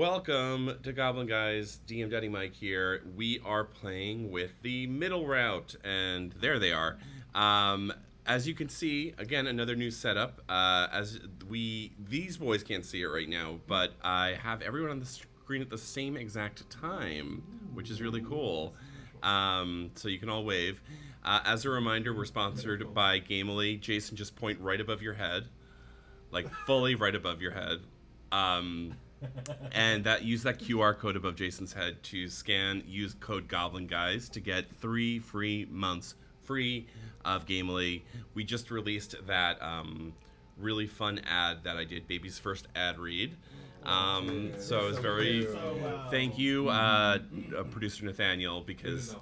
Welcome to Goblin Guys. DM Daddy Mike here. We are playing with the middle route, and there they are. As you can see, again, another new setup. These boys can't see it right now, but I have everyone on the screen at the same exact time, which is really cool. So you can all wave. As a reminder, we're sponsored by Gamely. Jason, just point right above your head, like fully right above your head. And use that QR code above Jason's head to scan. Use code Goblin Guys to get 3 free months free of Gamely. We just released that really fun ad that I did, baby's first ad read. So it's very thank you, producer Nathaniel, because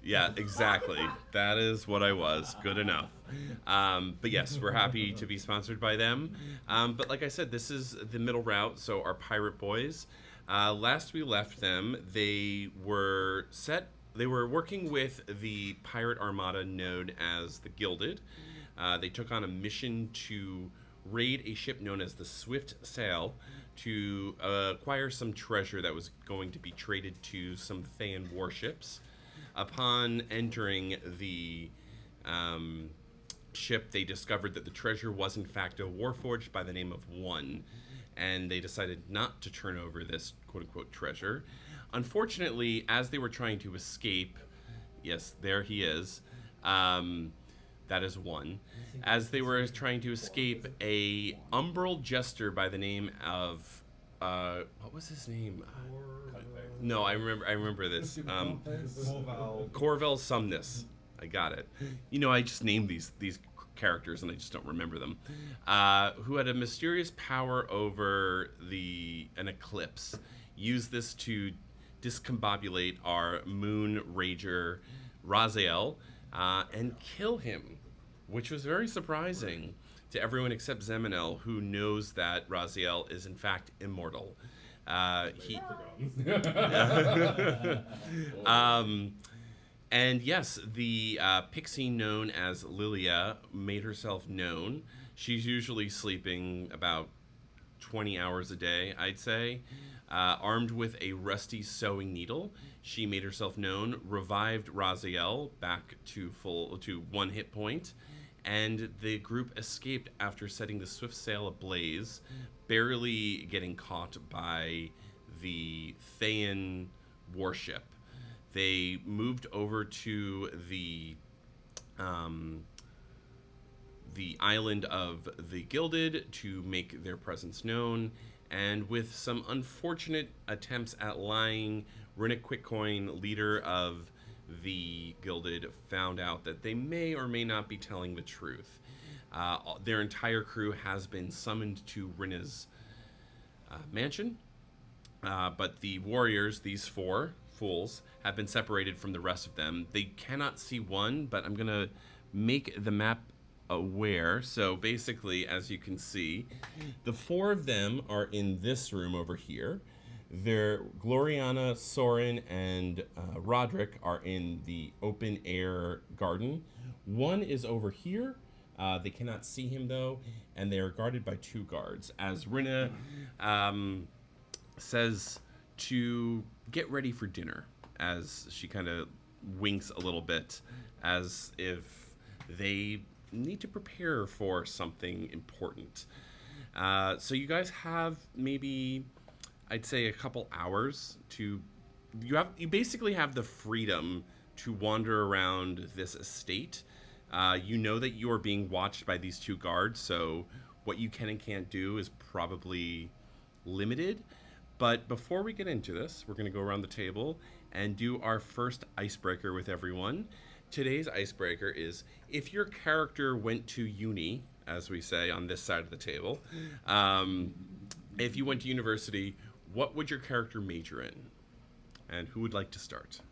yeah, exactly. That is what I was. Good enough. But yes, we're happy to be sponsored by them. But like I said, this is the middle route, so our pirate boys. Last we left them, they were working with the pirate armada known as the Gilded. They took on a mission to raid a ship known as the Swift Sail to acquire some treasure that was going to be traded to some Thayan warships. Upon entering the ship, they discovered that the treasure was in fact a warforged by the name of One, and they decided not to turn over this quote-unquote treasure. Unfortunately, as they were trying to escape, yes, there he is, that is One. As they were trying to escape, a umbral jester by the name of, what was his name? No, I remember this. Corvel Sumnus. I got it. You know, I just named these characters and I just don't remember them. Who had a mysterious power over an eclipse. Used this to discombobulate our moon rager Raziel and kill him, which was very surprising to everyone except Zeminel, who knows that Raziel is in fact immortal. And yes, the pixie known as Lilia made herself known. She's usually sleeping about 20 hours a day, I'd say. Armed with a rusty sewing needle, she made herself known, revived Raziel back to 1 hit point, and the group escaped after setting the Swift Sail ablaze, barely getting caught by the Thayan warship. They moved over to the island of the Gilded to make their presence known, and with some unfortunate attempts at lying, Rinna Quickcoin, leader of the Gilded, found out that they may or may not be telling the truth. Their entire crew has been summoned to Rinna's mansion, but the warriors, these 4 fools, have been separated from the rest of them. They cannot see One, but I'm going to make the map aware. So basically, as you can see, the 4 of them are in this room over here. They're Gloriana, Soren, and Roderick are in the open air garden. One is over here. They cannot see him though, and they are guarded by 2 guards. As Rinna says to get ready for dinner, as she kind of winks a little bit, as if they need to prepare for something important. So you guys have maybe, I'd say, a couple hours to. You basically have the freedom to wander around this estate. You know that you are being watched by these 2 guards, so what you can and can't do is probably limited. But before we get into this, we're going to go around the table and do our first icebreaker with everyone. Today's icebreaker is, if your character went to uni, as we say on this side of the table, if you went to university, what would your character major in? And who would like to start?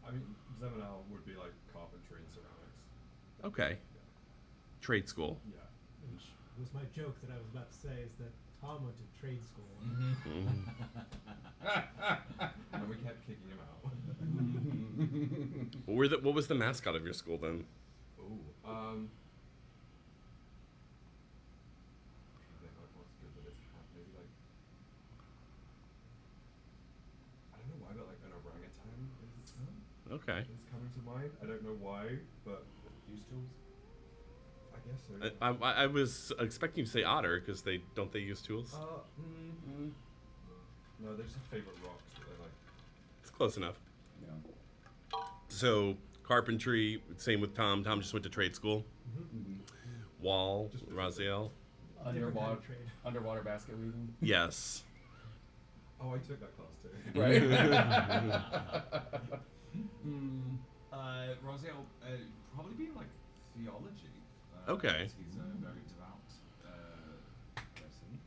I mean, Zeminel would be like carpentry and ceramics. Okay. Yeah. Trade school. Yeah. Which was my joke that I was about to say, is that Tom went to trade school. And we kept kicking him out. What was the mascot of your school then? Ooh, I think like what's good with this hat, maybe like Okay. is coming to mind. I don't know why, but Use tools. I guess so. Yeah. I was expecting you to say otter because they use tools. No, they just have favorite rocks that they like. It's close enough. Yeah. So carpentry, same with Tom. Tom just went to trade school. Mm-hmm. Wall, Just Raziel. Different kind Underwater, of trade. underwater basket weaving. Yes. Oh, I took that class too. Right. Rosiel, probably be like theology. Okay. He's a very devout person.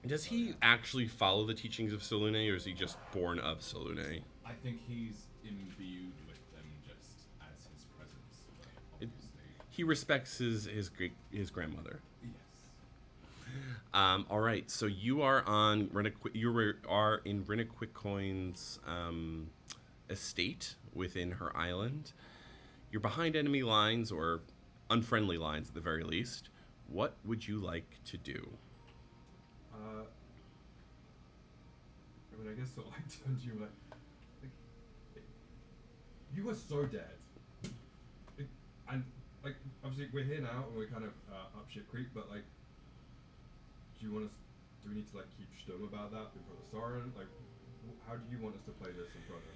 Does he actually follow the teachings of Solune, or is he just born of Solune? I think he's imbued with them just as his presence. Obviously. He respects his grandmother. Yes. All right, so you are on are in Rennequiccoin's estate within her island. You're behind enemy lines or unfriendly lines at the very least. What would you like to do? I mean, I guess sort of like turn to you like you were so dead. And like obviously we're here now and we're kind of up shit creek, but like, do we need to like keep stum about that in front of Soren? Like, how do you want us to play this in front of him?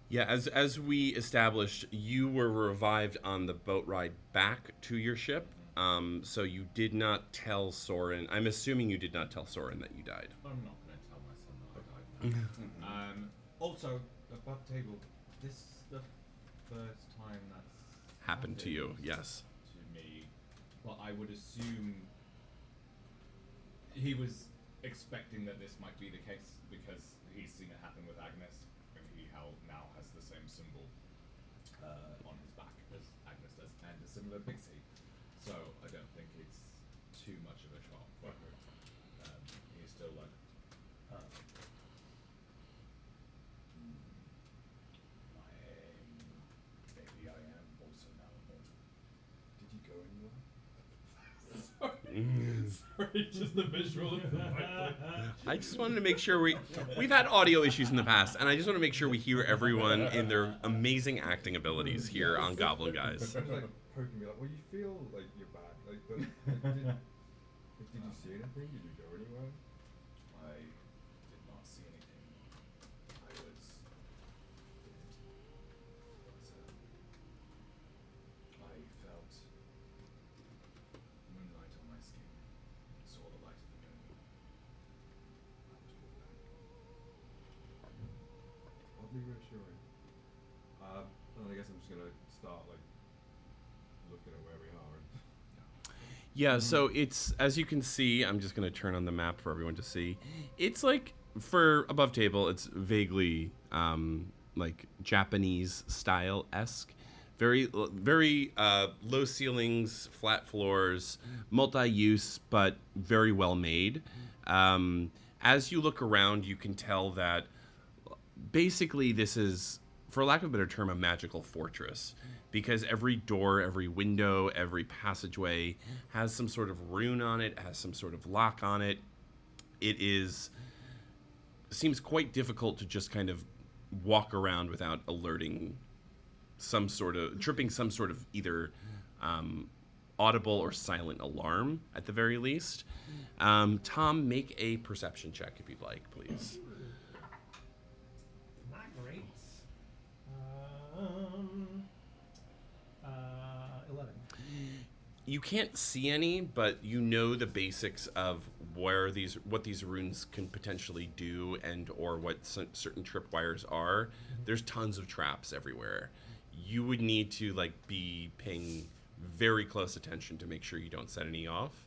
Yeah, as we established, you were revived on the boat ride back to your ship. So you did not tell Soren. I'm assuming you did not tell Soren that you died. I'm not going to tell my son that I died. Also, above table, this is the first time that's Happened to you, yes. To me, but I would assume he was expecting that this might be the case because he's seen it happen with Agnes, and he now has the same symbol on his back as Agnes does, and a similar pixie. So I don't think it's too much of a shock. But he's still like, maybe I am also now immortal. Did you go anywhere? Sorry, just the visual of the I just wanted to make sure we've had audio issues in the past, and I just want to make sure we hear everyone in their amazing acting abilities here on Goblin Guys. He was like poking me like, well, you feel like you're back, like, but like, did you see anything? Did you go anywhere? I did not see anything. I was dead. But I felt moonlight on my skin, saw the light of the moon. I was brought back. Oddly reassuring. And I guess I'm just gonna start like looking at where we are. Yeah, so it's, as you can see, I'm just going to turn on the map for everyone to see. It's like, for above table, it's vaguely like Japanese style-esque. Very low ceilings, flat floors, multi-use, but very well made. As you look around, you can tell that basically this is, for lack of a better term, a magical fortress. Because every door, every window, every passageway has some sort of rune on it, has some sort of lock on it. It seems quite difficult to just kind of walk around without tripping some sort of either audible or silent alarm at the very least. Tom, make a perception check if you'd like, please. Not great. 11. You can't see any, but you know the basics of what these runes can potentially do, and or what certain tripwires are. There's tons of traps everywhere. You would need to be paying very close attention to make sure you don't set any off.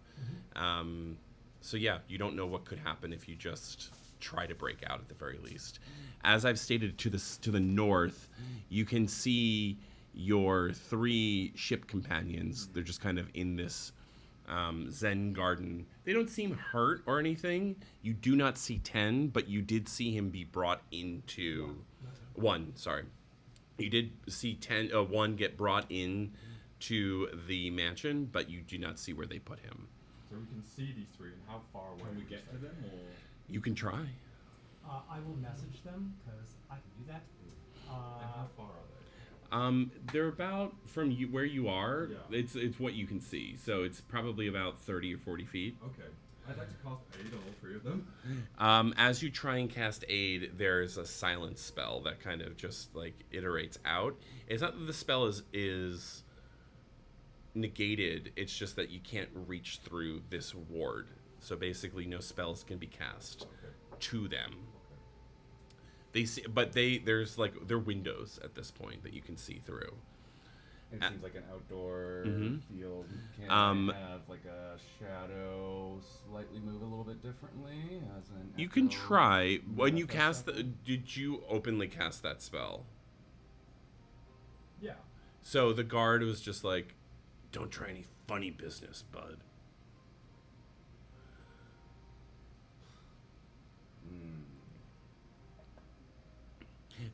So yeah, you don't know what could happen if you just try to break out at the very least. As I've stated, to the north, you can see your 3 ship companions. They're just kind of in this Zen garden. They don't seem hurt or anything. You do not see 10, but you did see him be brought into... One, sorry. You did see 1 get brought in to the mansion, but you do not see where they put him. So we can see these 3, and how far away Can we would get you to say? them, or You can try. I will message them because I can do that. And how far are they? They're about from you where you are. Yeah. It's what you can see. So it's probably about 30 or 40 feet. Okay. I'd like to cast aid on all three of them. As you try and cast aid, there's a silence spell that kind of just like iterates out. It's not that the spell is negated. It's just that you can't reach through this ward. So basically, no spells can be cast Okay. to them. Okay. They see, but there's like there are windows at this point that you can see through. It seems like an outdoor Mhm. field. Can Um, I have like a shadow slightly move a little bit differently? As an You can echo try when you manifest cast. something? Did you openly cast that spell? Yeah. So the guard was just like, "Don't try any funny business, bud." Hmm.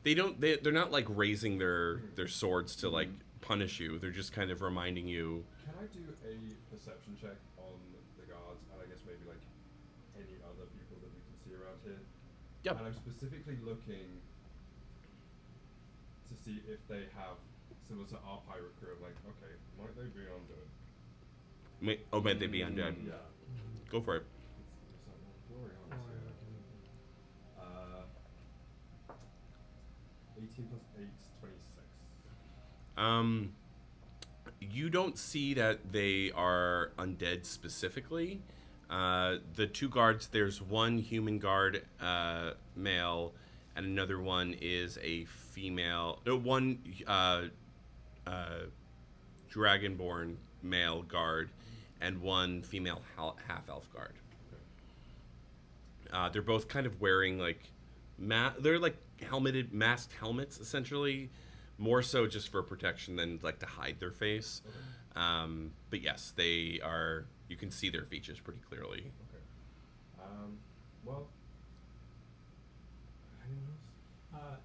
They don't. They're not like raising their swords to like punish you. They're just kind of reminding you. Can I do a perception check on the guards and I guess maybe like any other people that we can see around here? Yep. And I'm specifically looking to see if they have similar to our pirate crew. I'm like, okay, might they be undead? Might they be undead? Yeah. Go for it. It's like, well, glory on Or, us, yeah. 18 plus 8 is 26. You don't see that they are undead specifically. The two guards, there's one human guard, male, and another one is a female. One dragonborn male guard, and one female half elf guard. They're both kind of wearing like, they're like masked helmets essentially, more so just for protection than like to hide their face. Okay. But yes, they are. You can see their features pretty clearly. Okay. Well. Anyone else?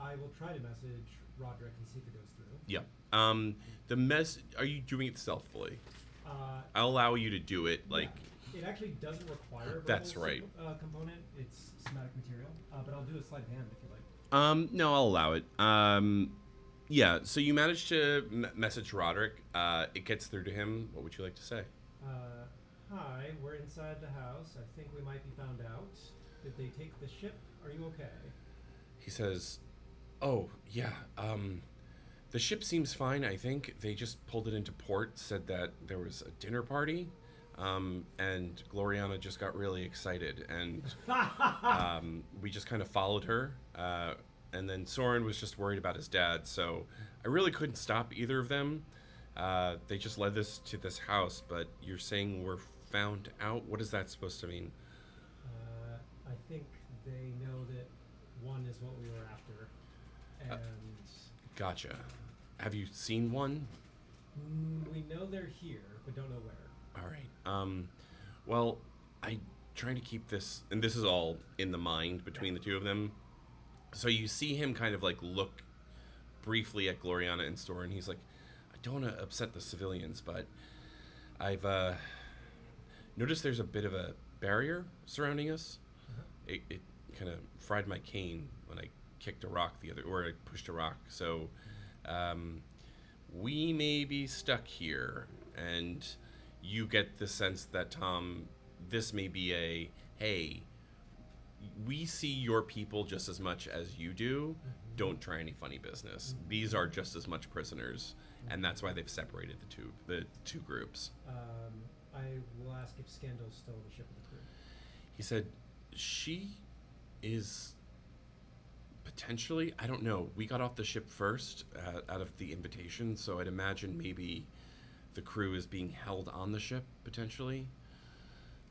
I will try to message Roderick and see if it goes through. Yeah. Are you doing it stealthily? I'll allow you to do it. Like, yeah. It actually doesn't require a That's verbal right. Component. It's somatic material, but I'll do a sleight of hand if you like. No, I'll allow it. Yeah. So you managed to message Roderick. It gets through to him. What would you like to say? Hi, we're inside the house. I think we might be found out. Did they take the ship? Are you okay? He says, "Oh yeah. The ship seems fine. I think they just pulled it into port. Said that there was a dinner party." And Gloriana just got really excited, and we just kind of followed her. And then Soren was just worried about his dad, so I really couldn't stop either of them. They just led us to this house, but you're saying we're found out? What is that supposed to mean? I think they know that one is what we were after, and Gotcha. Have you seen one? we know they're here, but don't know where. All right. Well, I trying to keep this, and this is all in the mind between the two of them. So you see him kind of like look briefly at Gloriana and Soren. He's like, I don't want to upset the civilians, but I've noticed there's a bit of a barrier surrounding us. It kind of fried my cane when I kicked a rock or I pushed a rock. So we may be stuck here, and you get the sense that Tom, this may be hey, we see your people just as much as you do. Don't try any funny business. These are just as much prisoners, and that's why they've separated the two groups. I will ask if Scandal's still on the ship with the crew. He said, she is potentially, I don't know. We got off the ship first out of the invitation, so I'd imagine maybe the crew is being held on the ship, potentially.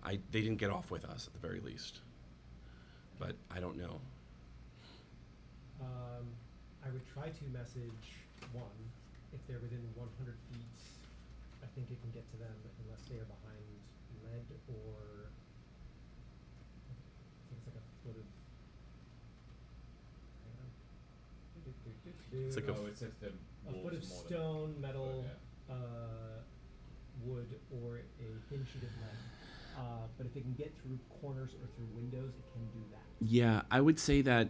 They didn't get off with us, at the very least. But I don't know. I would try to message one. If they're within 100 feet, I think it can get to them unless they are behind lead or I think it's like a foot of. It's like Oh, it says the a walls foot of are more than- stone, metal, yeah. wood, or a thin sheet of lead. But if it can get through corners or through windows, it can do that. Yeah, I would say that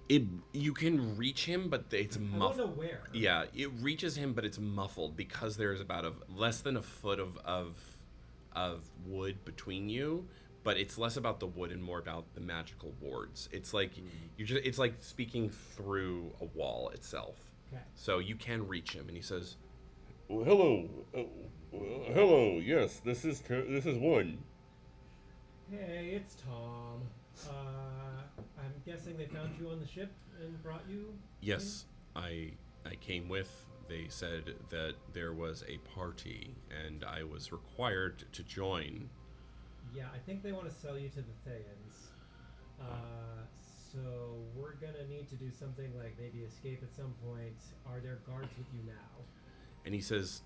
You can reach him, but it's I don't know muffled. where. Yeah, it reaches him, but it's muffled because there's about less than a foot of wood between you. But it's less about the wood and more about the magical wards. It's like it's like speaking through a wall itself. Okay. So you can reach him, and he says, "Well, hello, hello. Yes, this is one." Hey, it's Tom. I'm guessing they found you on the ship and brought you. Yes, I came with. They said that there was a party, and I was required to join. Yeah, I think they want to sell you to the Thayans. So we're gonna need to do something like maybe escape at some point. Are there guards with you now? And he says,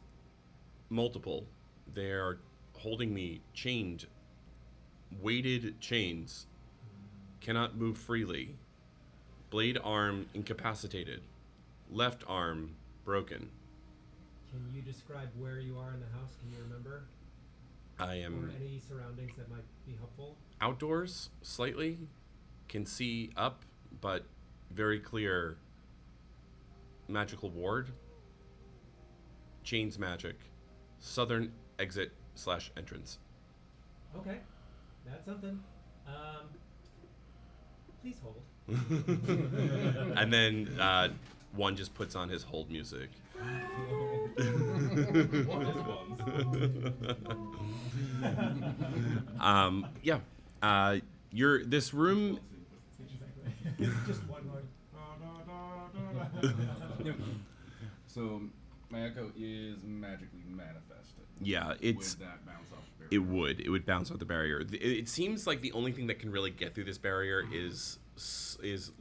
multiple. They are holding me chained, weighted chains. Cannot move freely. Blade arm incapacitated. Left arm broken. Can you describe where you are in the house? Can you remember? I am Or any surroundings that might be helpful? outdoors slightly. Can see up, but very clear. Magical ward. Chains magic. Southern exit / entrance. Okay, that's something. Please hold. And then one just puts on his hold music. What is ones? Yeah. You're this room. Exactly. Just one more. So my echo is magically manifested. Yeah, it's. Would that bounce off the It barrier? would. It would bounce off the barrier. It seems like the only thing that can really get through this barrier is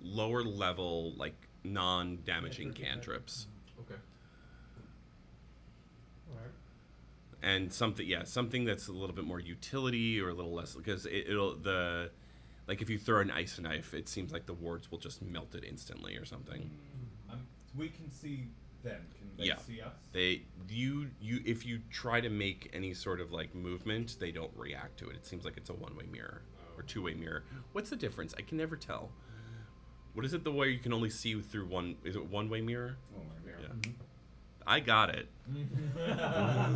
lower level, like non-damaging cantrips, Okay. Alright. and something that's a little bit more utility or a little less because like if you throw an ice knife, it seems like the wards will just melt it instantly or something. We can see them. Can they Yeah. see us? You if you try to make any sort of like movement, they don't react to it. It seems like it's a one-way mirror or two-way mirror. What's the difference? I can never tell. What is it the way you can only see through one? Is it one-way mirror? Oh my mirror. Yeah. I got it.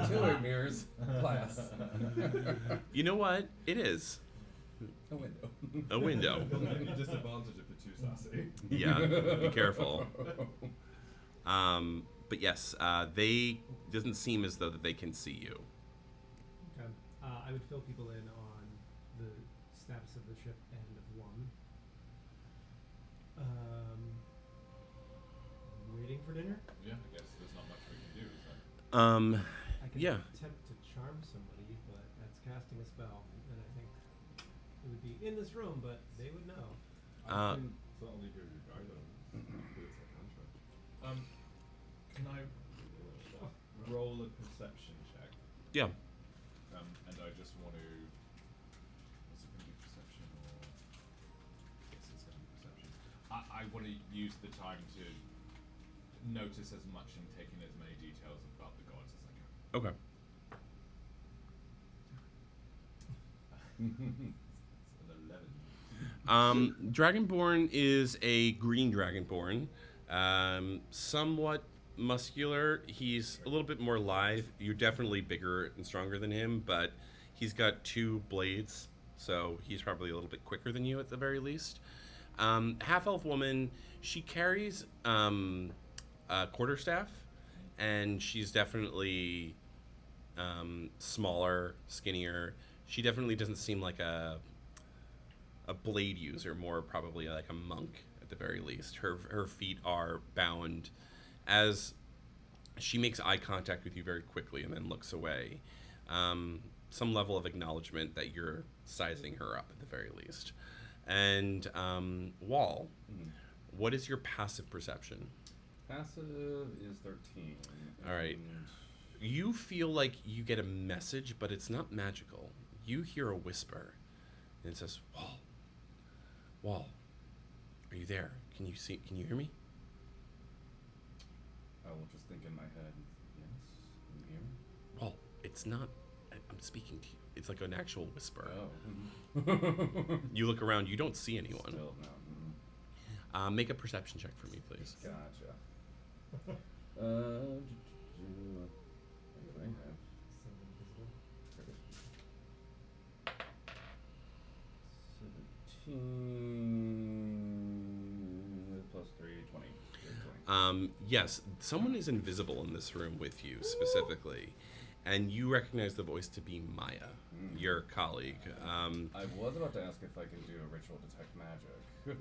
Two-way mirrors. Class. You know what? It is A window. a window. It'll give you disadvantage if you're too sassy. Yeah, be careful. But yes, they doesn't seem as though that they can see you. Okay. I would fill people in on the status of the ship and of one. Waiting for dinner? Yeah, I guess there's not much we can do. Is there? I can Yeah. attempt to charm somebody, but that's casting a spell, and I think it would be in this room, but they would know. I can certainly give you guidance. But it's a cantrip. Can I roll a perception check? Yeah. And I just want to. Was it going to be perception or? Yes, it's going to be perception. I want to use the time to notice as much and take in as many details about the gods as I can. Okay. It's an 11. Dragonborn is a green dragonborn, somewhat muscular. He's a little bit more lithe. You're definitely bigger and stronger than him, but he's got 2 blades, so he's probably a little bit quicker than you at the very least. Half-elf woman, she carries a quarterstaff, and she's definitely smaller, skinnier. She definitely doesn't seem like a blade user, more probably like a monk at the very least. Her feet are bound as she makes eye contact with you very quickly and then looks away. Some level of acknowledgement that you're sizing her up at the very least. And Wall, what is your passive perception? Passive is 13. All right. and You feel like you get a message, but it's not magical. You hear a whisper, and it says, "Wall, Wall, are you there? Can you see? Can you hear me?" I will just think in my head, yes, I'm here. Wall, it's not. I'm speaking to you. It's like an actual whisper. Oh. You look around. You don't see anyone. Still, no. Make a perception check for me, please. Gotcha. What do I have? Something invisible. 17 plus 3, 20. Yes, someone is invisible in this room with you specifically, and you recognize the voice to be Maya, your colleague. I was about to ask if I can do a ritual detect magic.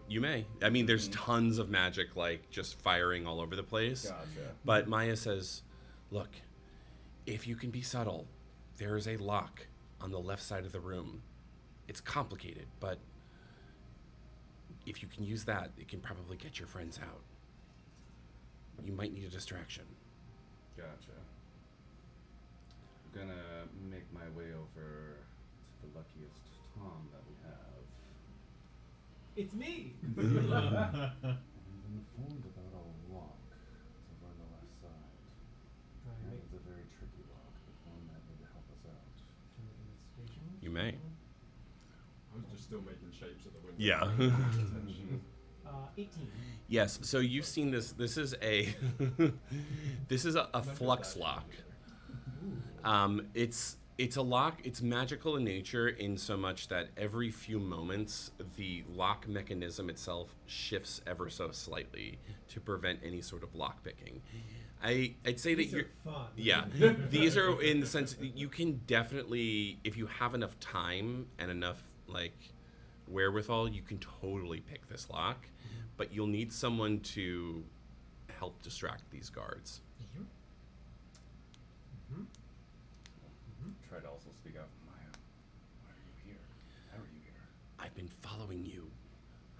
You may. I mean, there's tons of magic, like, just firing all over the place. Gotcha. But Maya says, look, if you can be subtle, there is a lock on the left side of the room. It's complicated, but if you can use that, it can probably get your friends out. You might need a distraction. Gotcha. I'm gonna make my way over to the luckiest Tom that we have. It's me! I've been informed about a lock. It's over on the left side. And it's a very tricky lock, but one that would help us out. You may. I was just still making shapes at the window. Yeah. Attention. 18. Yes, so you've seen this. This is a this is a flux lock. It's a lock. It's magical in nature in so much that every few moments the lock mechanism itself shifts ever so slightly to prevent any sort of lock picking. I'd say that These you're are fun. yeah. These are in the sense that you can definitely, if you have enough time and enough like wherewithal, you can totally pick this lock, but you'll need someone to help distract these guards. Try to also speak out. Maya, why are you here? How are you here? I've been following you.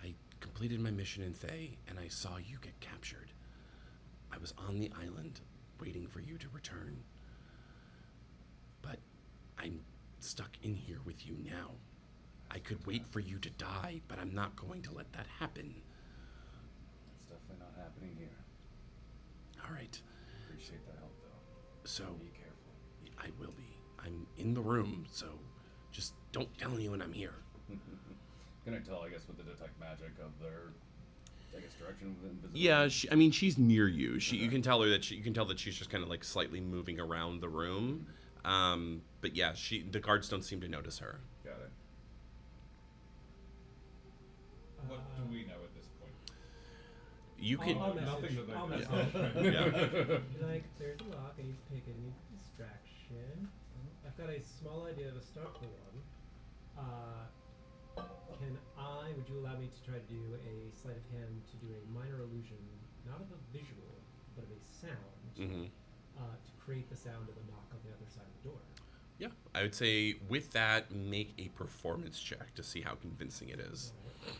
I completed my mission in Thay, and I saw you get captured. I was on the island, waiting for you to return. But I'm stuck in here with you now. I could wait for you to die, but I'm not going to let that happen. It's definitely not happening here. All right, Appreciate the help, though. so Be careful. I will be. I'm in the room, so just don't tell anyone I'm here. Can I tell, I guess, with the detect magic of their, I guess, direction of invisibility? Yeah, I mean, she's near you. You Okay. can tell her that you can tell that she's just kind of like slightly moving around the room. But yeah, the guards don't seem to notice her. Got it. What do we know at this point? You can. I'll Nothing message. that they I'll can message. Yeah. Like, there's a lock, I need to pick it, I need a distraction. I've got a small idea of a start for one. Would you allow me to try to do a sleight of hand to do a minor illusion, not of a visual, but of a sound, Mm-hmm. to create the sound of a knock on the other side of the door? Yeah, I would say with that, make a performance check to see how convincing it is. Alright.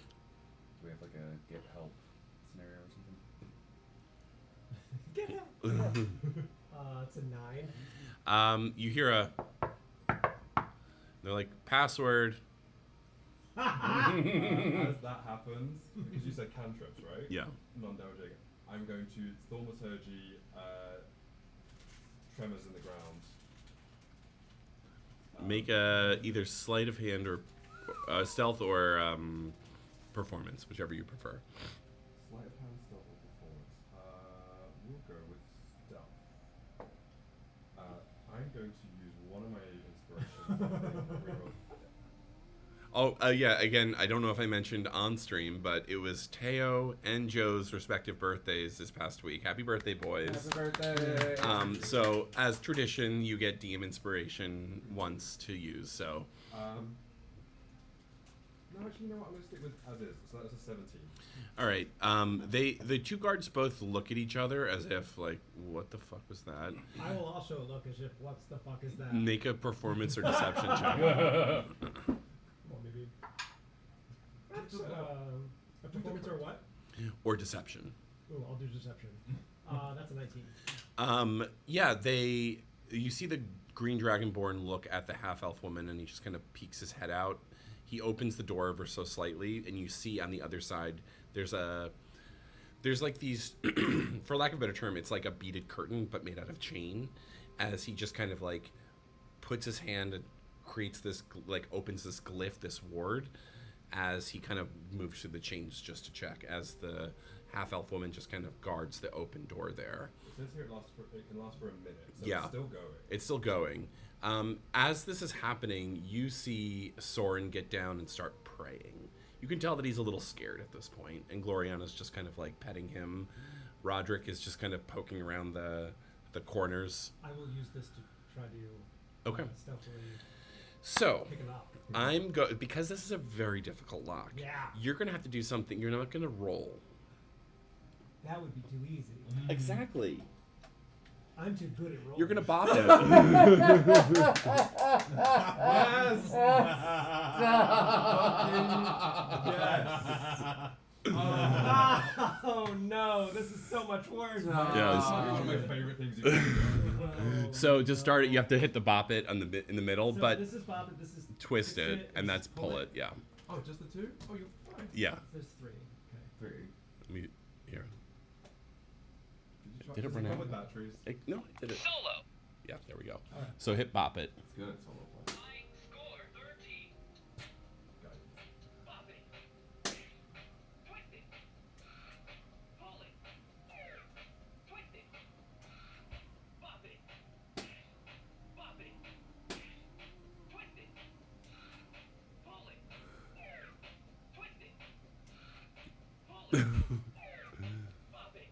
Do we have like a get help scenario or something? Get out! It's a 9. You hear a. They're like password. As that happens, because you said cantrips, right? Yeah. Non-damaging. I'm going to thaumaturgy, tremors in the ground. Make a either sleight of hand or stealth or performance, whichever you prefer. Sleight of hand, stealth, or performance. We'll go with stealth. I'm going to use one of my inspirations. Oh, yeah, again, I don't know if I mentioned on stream, but it was Teo and Joe's respective birthdays this past week. Happy birthday, boys. Happy birthday! So, as tradition, you get DM inspiration once to use, so. No, actually, you know what? I'm going to stick with as is. So that's a 17. All right. The two guards both look at each other as if, like, what the fuck was that? I will also look as if, what the fuck is that? Make a performance or deception check. Well, maybe. That's, a performance or what? Or deception. Ooh, I'll do deception. That's a 19. Yeah, you see the green dragonborn look at the half-elf woman, and he just kind of peeks his head out. He opens the door ever so slightly, and you see on the other side there's like these, for lack of a better term, it's like a beaded curtain but made out of chain. As he just kind of like puts his hand and creates this, like opens this glyph, this ward, as he kind of moves through the chains just to check, as the half-elf woman just kind of guards the open door there. It says here it can last for a minute, so Yeah. it's still going. It's still going. As this is happening, you see Soren get down and start praying. You can tell that he's a little scared at this point, and Gloriana's just kind of like petting him. Roderick is just kind of poking around the corners. I will use this to try to Okay. stealthily So pick it up. because this is a very difficult lock. Yeah. You're gonna have to do something. You're not gonna roll. That would be too easy. Exactly. I'm too good at rolling. You're gonna bop it. Yes! Oh no, this is so much worse. Yes. One of my favorite things you can do. Oh, So to start it, you have to hit the bop it in the middle, So but this is bop it, this is twist it, and and this that's is pull it. Yeah. Oh, just the two? Oh, you're fine. Yeah. There's 3. Okay. 3. Let me here. Did Did it does run come out? with batteries? No, I did it. Solo. Yeah, there we go. Alright. So hit bop it. It's good at solo play. Flying score 13. Guidance. Pop it. Twist it. Pull it. Twist it. Pop it. Pop it. Twist it. Pull it. Twist it. Pull it. Pop it.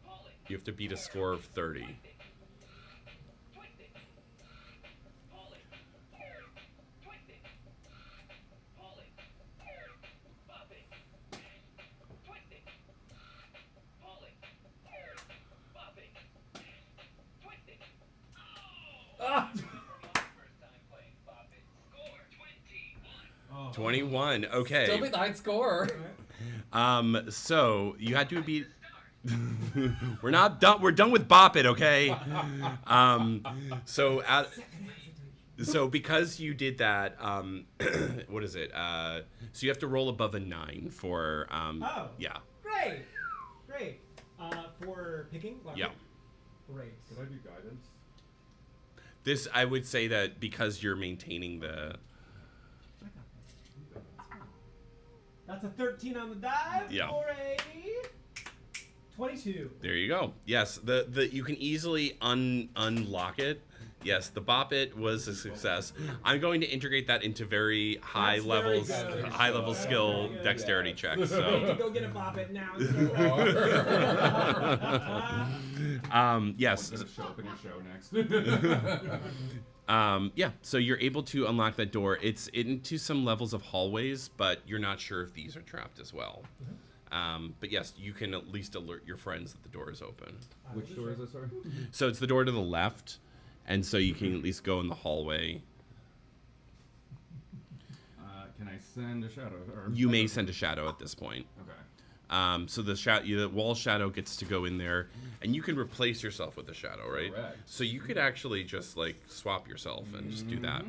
Pull it. You have to beat a score of 30. Twist it. Pull it. Twist it. Pull it. Pop it. Twist it. Pull it. Pop it. Twist it. Oh! First time playing Pop It. Score 21. 21. Okay. Still beat the high score. So you had to beat. We're not done. We're done with bop it. Okay. So because you did that, what is it? So you have to roll above a 9 for. Oh. Yeah. Great. Great. For picking? Lock Yeah. it? Great. Can I do guidance? This I would say that because you're maintaining the. That's a 13 on the die Yeah. for a 22. There you go. Yes, the you can easily unlock it. Yes, the bop it was a success. I'm going to integrate that into very high That's very levels, good. high level That's skill very good. dexterity checks. I need to So, go get a bop it now. yes, It's gonna show up in your show next. yeah. So you're able to unlock that door. It's into some levels of hallways, but you're not sure if these are trapped as well. But yes, you can at least alert your friends that the door is open. Which door is it, sorry? So it's the door to the left, and so you can at least go in the hallway. Can I send a shadow? Or You may send a shadow at this point. Okay. So the wall shadow gets to go in there, and you can replace yourself with a shadow, right? Correct. So you could actually just like swap yourself and just do that.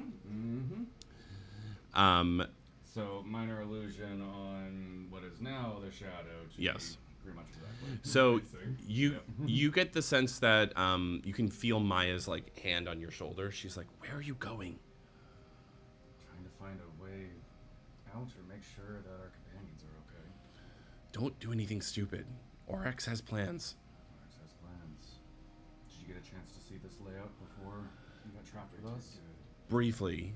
Mm-hmm. So minor illusion on what is now the shadow. To Yes. be pretty much exactly. So Amazing. you get the sense that you can feel Maya's like hand on your shoulder. She's like, "Where are you going?" Trying to find a way out or make sure that our companions are okay. Don't do anything stupid. Oryx has plans. Oryx has plans. Did you get a chance to see this layout before you got trapped with us? Briefly,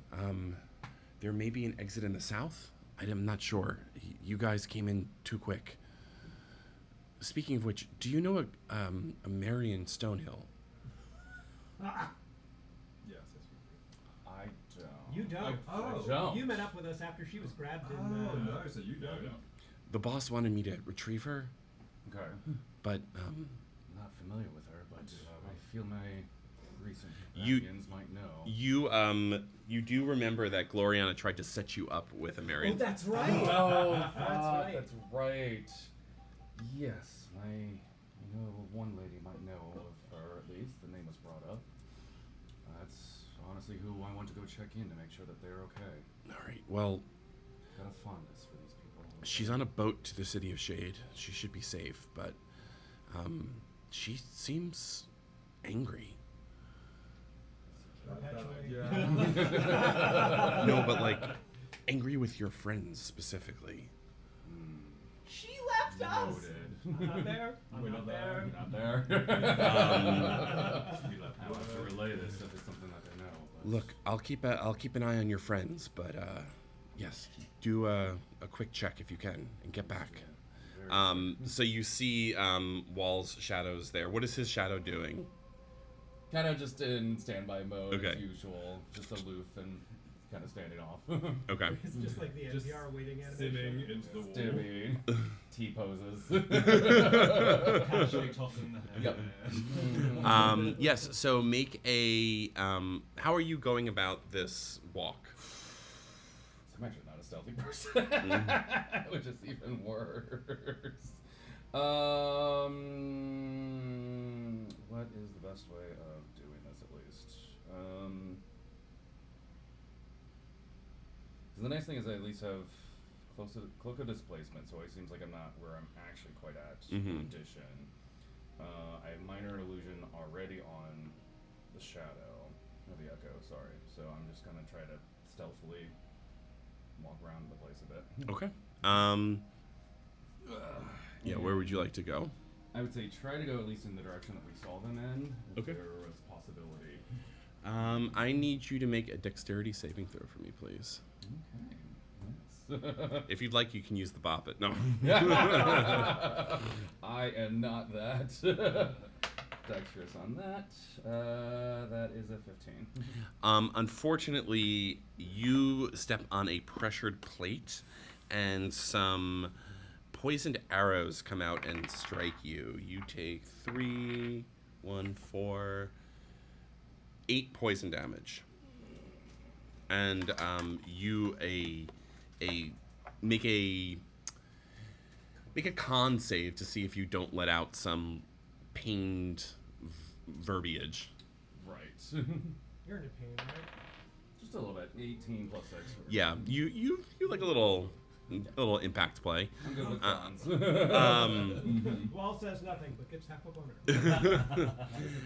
there may be an exit in the south. I'm not sure. You guys came in too quick. Speaking of which, do you know a Marion Stonehill? Yes, yes, I don't. You don't. I Oh. don't. You met up with us after she was grabbed in. Oh, no, so you don't. The boss wanted me to retrieve her, Okay. but I'm not familiar with her, but I feel my recent You- companions might know. you do remember that Gloriana tried to set you up with a Oh, Marion. that's right. Oh, That's right. That's right. Yes, I know one lady might know of her at least. The name was brought up. That's honestly who I want to go check in to make sure that they're okay. All right. Well, Got a fondness for these people. she's on a boat to the City of Shade. She should be safe, but she seems angry. Perpetually. Yeah. No, but like Angry with your friends specifically. She left us. Noted. I'm not there. I'm We're not not there. Not there. We left I'll have to relay this if it's something that they know. But Look, I'll keep an eye on your friends, but yes, do a quick check if you can and get back. very So you see Wall's shadows there. What is his shadow doing? Kind of just in standby mode Okay. as usual, just aloof and kind of standing off. Okay. It's just like the Just NPR waiting Stimming animation. into the wall. Stimmy, T poses. Casually tossing the hair. Yep. Yes. So make a. How are you going about this walk? I'm actually not a stealthy person, which is even worse. What is the best way of doing this, at least? 'Cause the nice thing is I at least have cloak of displacement, so it seems like I'm not where I'm actually quite at. In Mhm. addition, I have minor illusion already on the shadow, or the echo. Sorry, so I'm just gonna try to stealthily walk around the place a bit. Okay. Yeah. Where would you like to go? I would say try to go at least in the direction that we saw them in. If Okay. there was possibility. I need you to make a dexterity saving throw for me, please. Okay. If you'd like, you can use the bop it. No. I am not that dexterous on that. That is a 15. Unfortunately, you step on a pressured plate, and some poisoned arrows come out and strike you. You take 3, 1, 4, 8 poison damage, and you make a con save to see if you don't let out some pained verbiage. Right. You're into pain, right? Just a little bit. 18 plus 6. Yeah, you like a little impact play. I'm good with Uh, cons. Wall says nothing, but gets half a boner.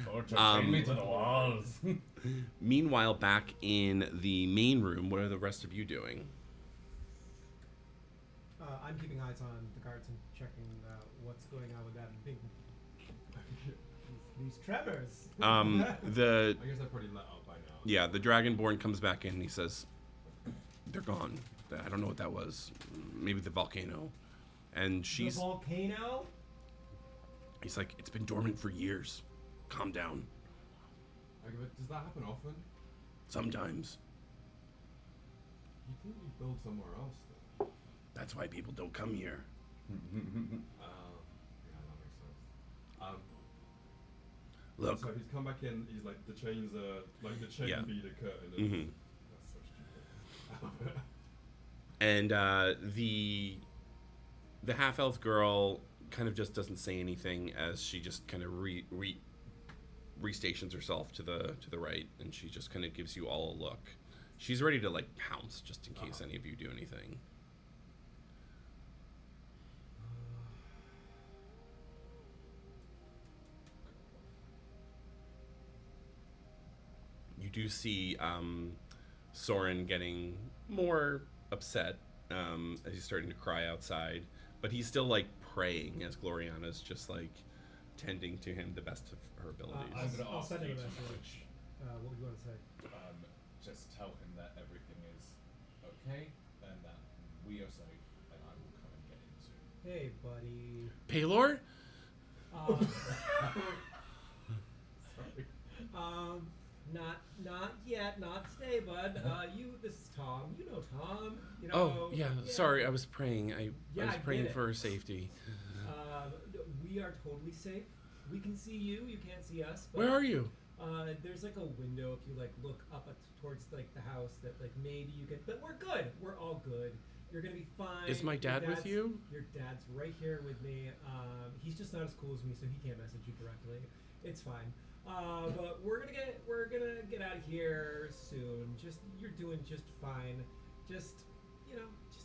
Torture, Um, chain me to the walls. Meanwhile, back in the main room, what are the rest of you doing? I'm keeping eyes on the guards and checking what's going on with that big. These tremors. The I guess I probably let out by now. yeah, the Dragonborn comes back in and he says, "They're gone. I don't know what that was. Maybe the volcano." And The she's volcano. he's like, "It's been dormant for years. Calm down. Like, but does that happen often? Sometimes. You think you build somewhere else, though? That's why people don't come here." Yeah, that makes sense. Look, So he's come back in. He's like the chains are like the chain Yeah. beater curtain. Mhm. That's so stupid. I love it. and the half elf girl kind of just doesn't say anything as she just kind of restations herself to the right, and she just kind of gives you all a look. She's ready to like pounce just in case any of you do anything. You do see Soren getting more upset as he's starting to cry outside, but he's still like praying as Gloriana's just like tending to him the best of her abilities. I'm gonna I'll ask send you him a to message. What do you want to say? just tell him that everything is okay and that we are safe, and I will come and get him soon. Hey, buddy. Paylor? Not yet, not today, bud. This is Tom. You know Tom. You know. Oh yeah, sorry, I was praying. I Yeah, was I praying get it. for her safety. We are totally safe. We can see you. You can't see us. But, Where are you? There's like a window if you like look up towards like the house that like maybe you can. But we're good. We're all good. You're gonna be fine. Is my Your dad with dad's- you? Your dad's right here with me. He's just not as cool as me, so he can't message you directly. It's fine. But we're gonna get out of here soon. You're doing just fine. Just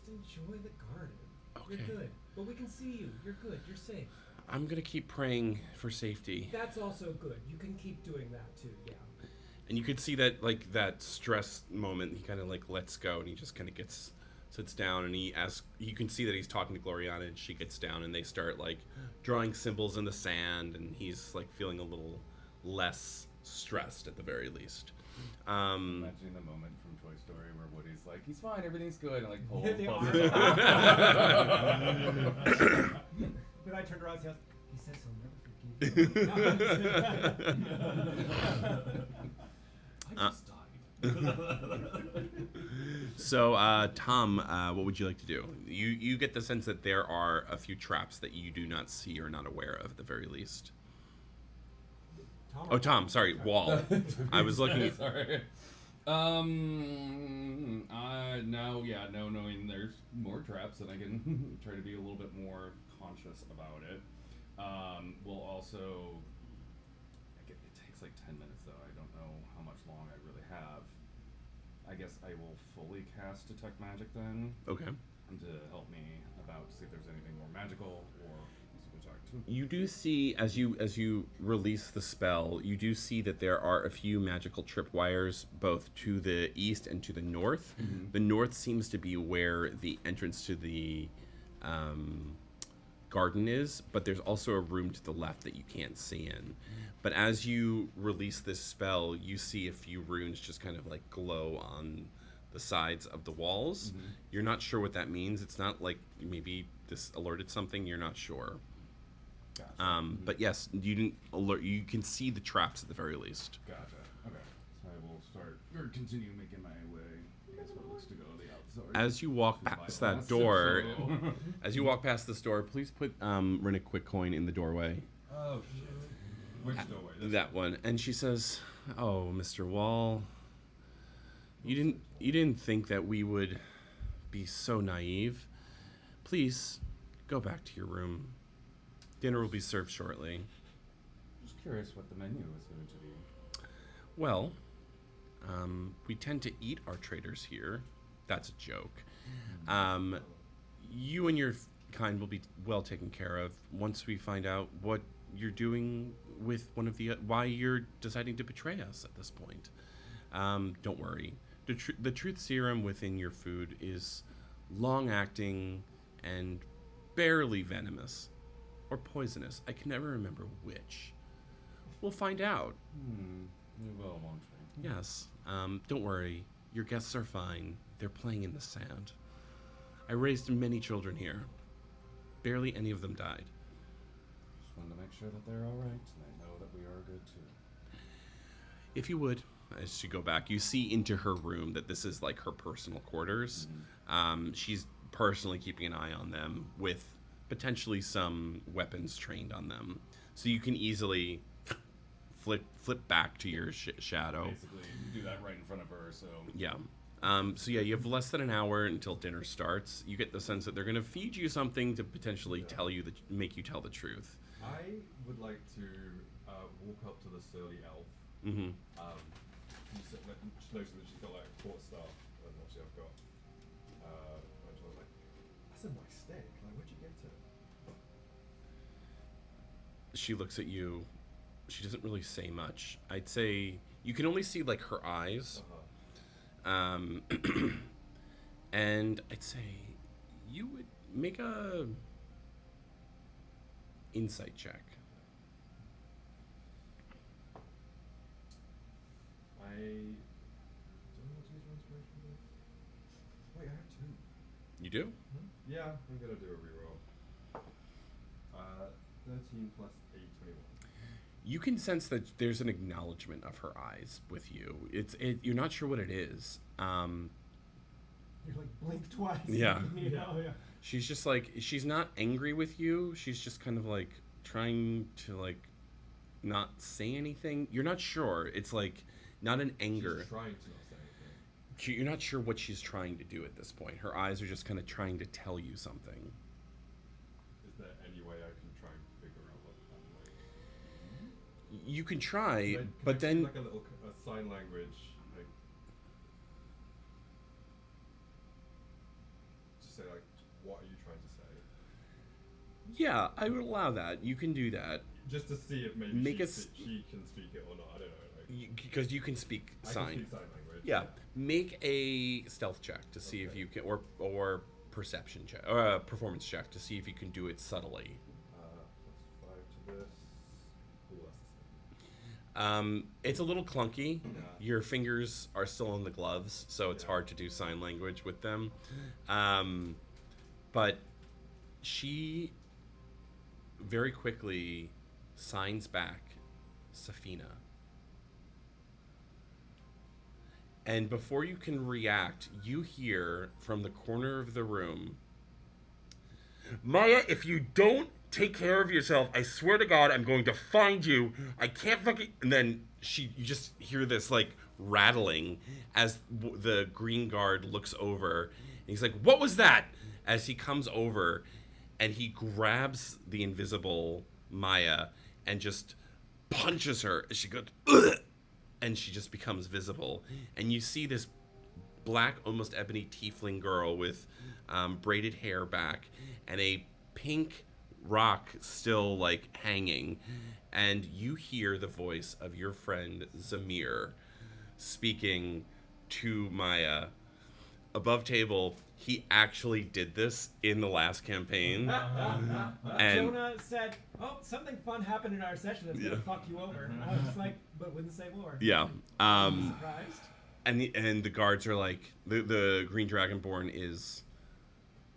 enjoy the garden. Okay. You're good. But we can see you. You're good. You're safe. I'm gonna keep praying for safety. That's also good. You can keep doing that too. Yeah. And you could see that like that stress moment, he kind of like lets go and he just kind of gets sits down, and you can see that he's talking to Gloriana, and she gets down, and they start like drawing symbols in the sand, and he's like feeling a little less stressed at the very least. Imagining the moment from Toy Story where Woody's like, he's fine, everything's good, and like pulls Yeah, they pulls are. his arm. But I turned around and said, he says he'll never forgive you. I just died. So, Tom, what would you like to do? You get the sense that there are a few traps that you do not see or not aware of at the very least. Tom, sorry, Wall. I was looking at... Sorry. Now knowing there's more traps, and I can try to be a little bit more conscious about it. We'll also... It takes like 10 minutes, though. I don't know how much long I really have. I guess I will fully cast Detect Magic then. Okay. To help me about to see if there's anything more magical or attack too. You do see, as you release the spell, you do see that there are a few magical tripwires both to the east and to the north. Mm-hmm. The north seems to be where the entrance to the garden is, but there's also a room to the left that you can't see in. But as you release this spell, you see a few runes just kind of like glow on the sides of the walls. Mm-hmm. You're not sure what that means. It's not like maybe this alerted something. You're not sure. Gotcha. But yes, you didn't alert. You can see the traps at the very least. Gotcha. Okay. So I will start or continue making my way. I guess what looks to go the outside. As you walk past that door, as you walk past this door, please put Run a quick coin in the doorway. Oh shit. Which doorway? This That one. And she says, "Oh, Mr. Wall, you didn't think that we would be so naive. Please go back to your room. Dinner will be served shortly." Just curious what the menu is going to be. Well, we tend to eat our traders here. That's a joke. You and your kind will be well taken care of once we find out what you're doing with one of the... why you're deciding to betray us at this point. Don't worry. The truth serum within your food is long-acting and barely venomous. Or poisonous. I can never remember which. We'll find out. We will, won't we? Yes. Don't worry. Your guests are fine. They're playing in the sand. I raised many children here. Barely any of them died. Just wanted to make sure that they're all right, and they know that we are good too. If you would, as you go back, you see into her room that this is like her personal quarters. She's personally keeping an eye on them with potentially some weapons trained on them. So you can easily flip back to your shadow. Basically, do that right in front of her, so... Yeah. You have less than an hour until dinner starts. You get the sense that they're going to feed you something to potentially make you tell the truth. I would like to walk up to the surly elf. Mm-hmm. Just noticing that she's got like a court staff, and obviously I've got. I was like, that's a nice steak. Like, where'd you get it? She looks at you. She doesn't really say much. I'd say you can only see like her eyes. And I'd say you would make a insight check. I don't know what to use for inspiration. Wait, I have two. You do? Yeah, I'm gonna do a reroll. 13 plus 8, 21. You can sense that there's an acknowledgement of her eyes with you. You're not sure what it is. You're like blink twice. Yeah. You know? Yeah. She's just like, she's not angry with you. She's just kind of like trying to like not say anything. You're not sure. It's like not an anger. She's trying to not say anything. You're not sure what she's trying to do at this point. Her eyes are just kind of trying to tell you something. Is there any way I can try and figure out what that might be? You can try, Can I but then like a sign language, like, just say like, what are you trying to say? yeah, I would allow that. You can do that. Just to see if maybe Make she, us- she can speak it or not. I don't know. Like, Because you can speak I sign. can speak sign language. Yeah, make a stealth check to see if Okay. you can, or perception check, or a performance check to see if you can do it subtly. Plus 5 to this. Ooh, that's the same. It's a little clunky. Yeah. Your fingers are still in the gloves, so it's Yeah. hard to do sign language with them. But she very quickly signs back Safina. And before you can react, you hear from the corner of the room, Maya, if you don't take care of yourself, I swear to God, I'm going to find you. I can't fucking. And then you just hear this like rattling as the green guard looks over. And he's like, "What was that?" As he comes over, and he grabs the invisible Maya and just punches her. She goes, "Ugh!" And she just becomes visible. And you see this black, almost ebony tiefling girl with braided hair back and a pink rock still like hanging. And you hear the voice of your friend Zamir speaking to Maya. Above table, he actually did this in the last campaign. And Jonah said, "Oh, something fun happened in our session that's gonna Yeah. fuck you over." And I was just like, "But wouldn't say more." yeah. Surprised? And the guards are like, the Green Dragonborn is,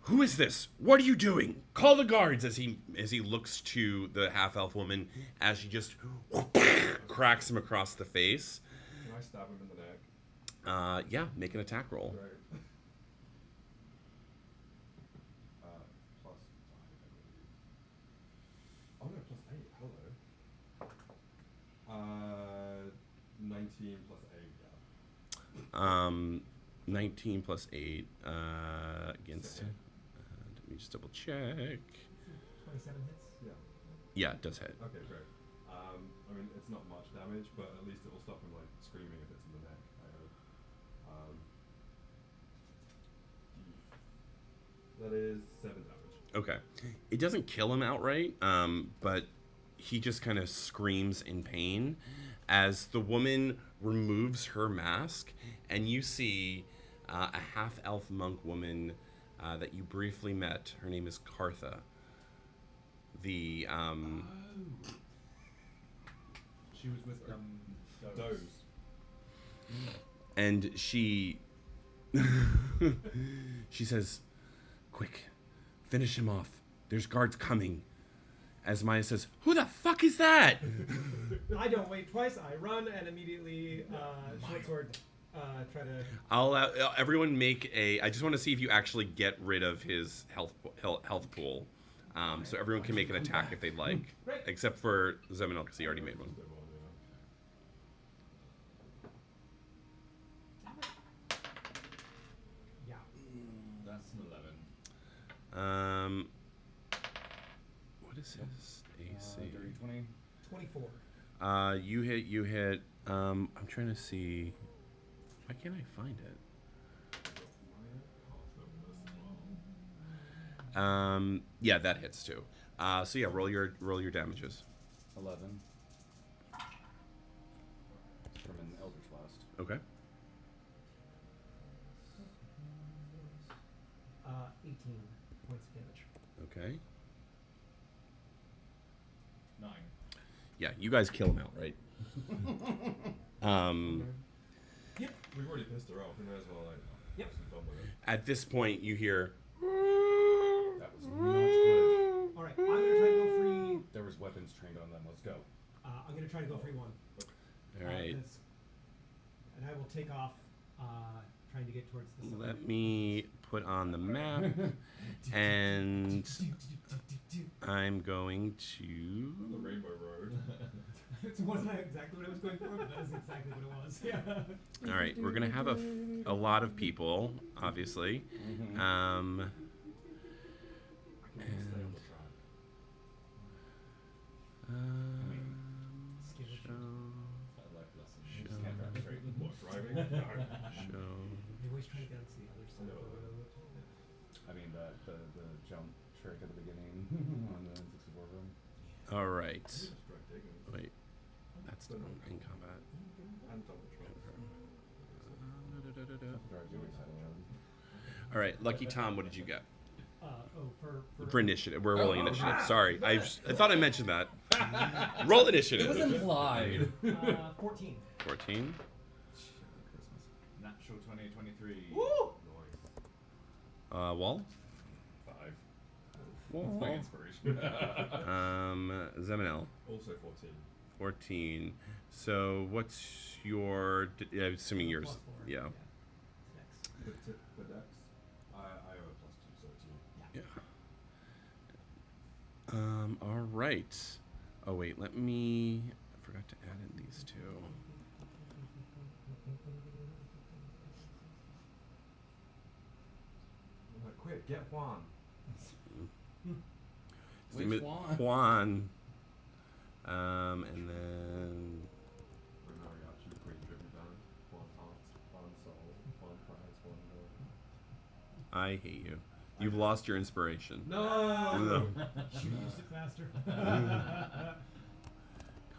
"Who is this? What are you doing? Call the guards!" As he looks to the half elf woman, as she just cracks him across the face. Can I stab him in the neck? Yeah, make an attack roll. Right. Plus 5, I believe. Oh no, plus 8. Hello. 19 plus 8. Yeah. 19 plus 8 against. Let me just double check. 27 hits. Yeah. Yeah, it does hit. Okay, great. I mean, it's not much damage, but at least it will stop him like screaming if it's in the neck. I hope. That is 7 damage. Okay. It doesn't kill him outright, but he just kind of screams in pain as the woman removes her mask, and you see a half-elf monk woman that you briefly met. Her name is Kartha. The She was with Those. and she she says, "Quick, finish him off. There's guards coming." As Maya says, "Who the fuck is that?" I don't wait twice. I run and immediately short sword try to. I'll everyone make a. I just want to see if you actually get rid of his health pool. So everyone can make an attack if they'd like, Right. except for Zeminel because he already made one. Yeah. That's an 11. What is his AC? Dirty 20. 24. You hit. I'm trying to see. Why can't I find it? Yeah, that hits too. So yeah, roll your damages. 11. From an Eldritch Blast. Okay. 18 points of damage. Okay. 9. Yeah, you guys kill him outright. Yep. We've already pissed her off. We may as well like Yep. have some fun with it. At this point, you hear. That was not good. All right. I'm gonna try to go free. There was weapons trained on them. Let's go. I'm gonna try to go free one. All right. And I will take off, trying to get towards the sun. Let me put on the map, and I'm going The to. Rainbow Road. It wasn't exactly what I was going for, but that is exactly what it was. Yeah. All right, we're gonna have a lot of people, obviously. Mm-hmm. I can stay on the track. Show. A life lesson. You just can't drive straight. What, driving? No. Show. You always try to get onto the other side know. of the road. I mean, the jump trick at the beginning on the 64 room. All right. Just drag digging. Wait, that's done in combat. And double trust. Drives you excited, Jordan. All right, Lucky Tom, what did you get? For initiative? We're Oh, rolling oh, initiative. yeah. Sorry, I thought I mentioned that. Roll It was initiative. implied. 14. 14. Natural 20, 23. Woo! Nice. Wall. 5. Wall. My inspiration. Zeminel. Also 14. 14. So what's your? Assuming yours. Plus 4. Yeah. Next. But Dex, I owe a +2, so it's you. Yeah. All right. Oh wait, let me. I forgot to add in these two. Like, quick, get Juan. Which one? Juan. And then When Mariachi Queen driven down. One heart, one soul, one prize, one goal. I hate you. You've lost your inspiration. No! Should have used it faster.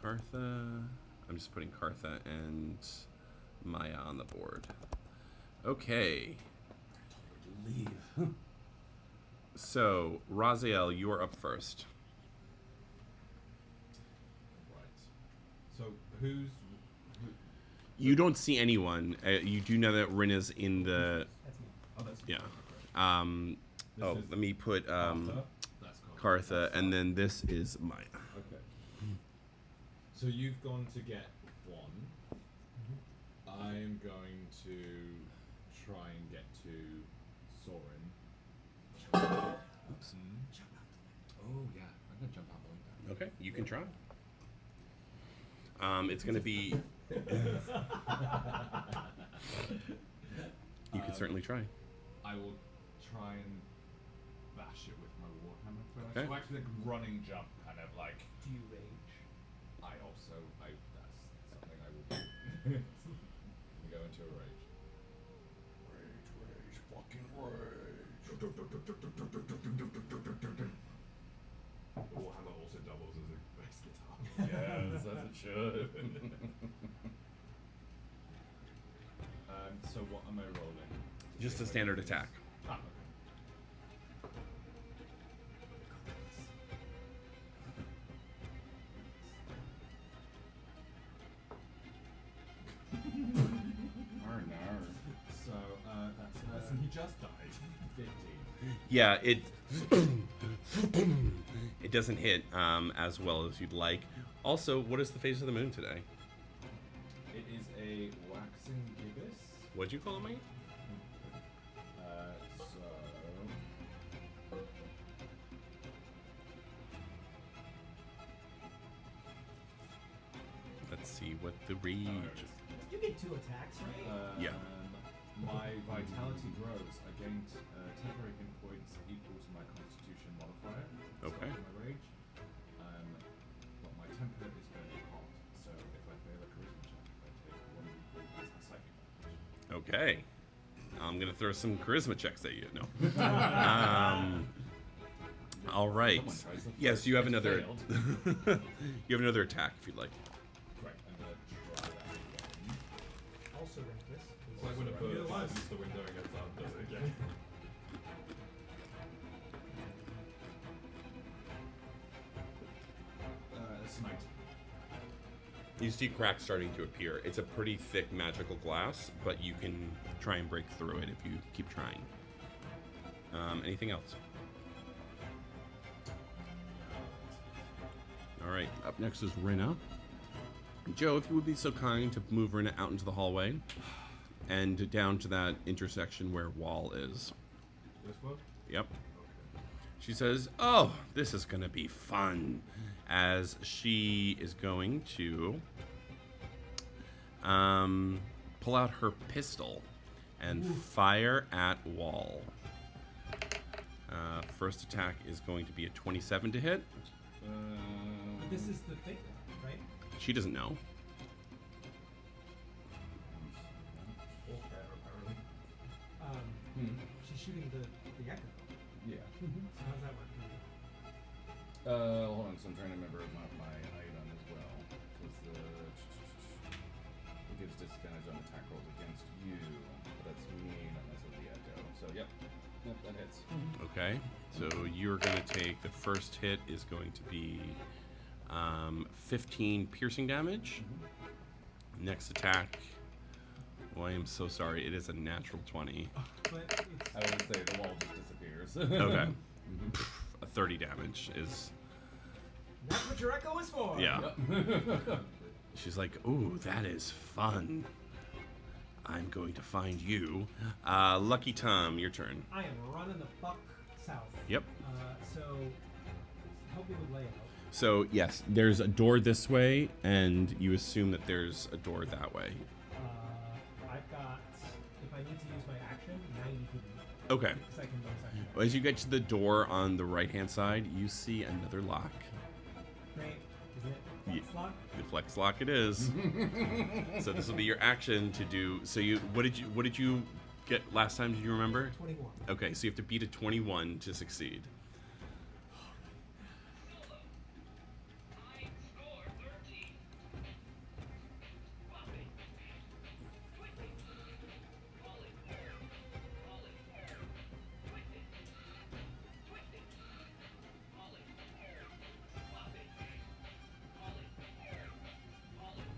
Kartha. I'm just putting Kartha and Maya on the board. Okay. Leave. So, Raziel, you are up first. Right. So, who's... You don't see anyone. You do know that Rin is in the... That's me. Oh, that's Yeah. This is Let me put Kartha. That's Kartha. Kartha, and then this is Maya. Okay. So you've gone to get one. I'm going to try and get to Soren. Oops. Oh yeah, I'm gonna jump out the window. Okay, you can try. It's going to be... You can certainly try. I will try and bash it with my warhammer first. Okay. So actually, like running jump, kind of like. Do you rage? That's something I will do. Go into a rage. Rage, fucking rage. The Warhammer also doubles as a bass guitar. Yes, as it should. So what am I rolling? Just a standard attack. Ah, Nar, nar. So that's he just died. 15. Yeah, it doesn't hit as well as you'd like. Also, what is the phase of the moon today? It is a waxing gibbous. What'd you call it, Mike? Let's see what the rage. You get 2 attacks, right? Yeah. My vitality grows. I gain temporary hit points equal to my constitution modifier. Okay. So my rage. But my temper is very hot. So if I fail a charisma check, I take 1d4 as a psychic damage. Okay. I'm gonna throw some charisma checks at you. No. All right. Someone tries the Yes, first, you have it's another. failed. You have another attack if you'd like. Great. I'm gonna try that again. Also reckless. It's like when a bird flies into the window and gets up, does it again? Smite. You see cracks starting to appear. It's a pretty thick magical glass, but you can try and break through it if you keep trying. Anything else? All right. Up next is Rinna. Joe, if you would be so kind to move Rinna out into the hallway and down to that intersection where Wall is. This one? Yep. Okay. She says, "Oh, this is gonna be fun," as she is going to pull out her pistol and fire at Wall. First attack is going to be a 27 to hit. This is the thing, right? She doesn't know. Okay, apparently. She's shooting the echo. Yeah. So how does that work? Hold on, so I'm trying to remember my item as well. 'Cause gives disadvantage on attack rolls against you, but that's me, not necessarily the echo. So yep, that hits. Okay, so you're going to take the first hit is going to be 15 piercing damage. Next attack. Oh, I am so sorry. It is a natural 20. But it's, I would say the wall just disappears. Okay. A 30 damage is. that's what your echo is for. Yeah. She's like, ooh, that is fun. I'm going to find you. Lucky Tom, your turn. I am running the fuck south. Yep. So help me with layout. So, yes, there's a door this way, and you assume that there's a door that way. I've got, if I need to use my action, 90 feet. Okay. Because I can bonus action. As you get to the door on the right-hand side, you see another lock. Great. Is it Ye- flex lock? The flex lock it is. So this will be your action to do. So what did you get last time? Did you remember? 21. Okay, so you have to beat a 21 to succeed. I score 13. Popping. Twisting. Falling. Falling. Twisting. Twisting. Falling. Popping. Falling. Falling.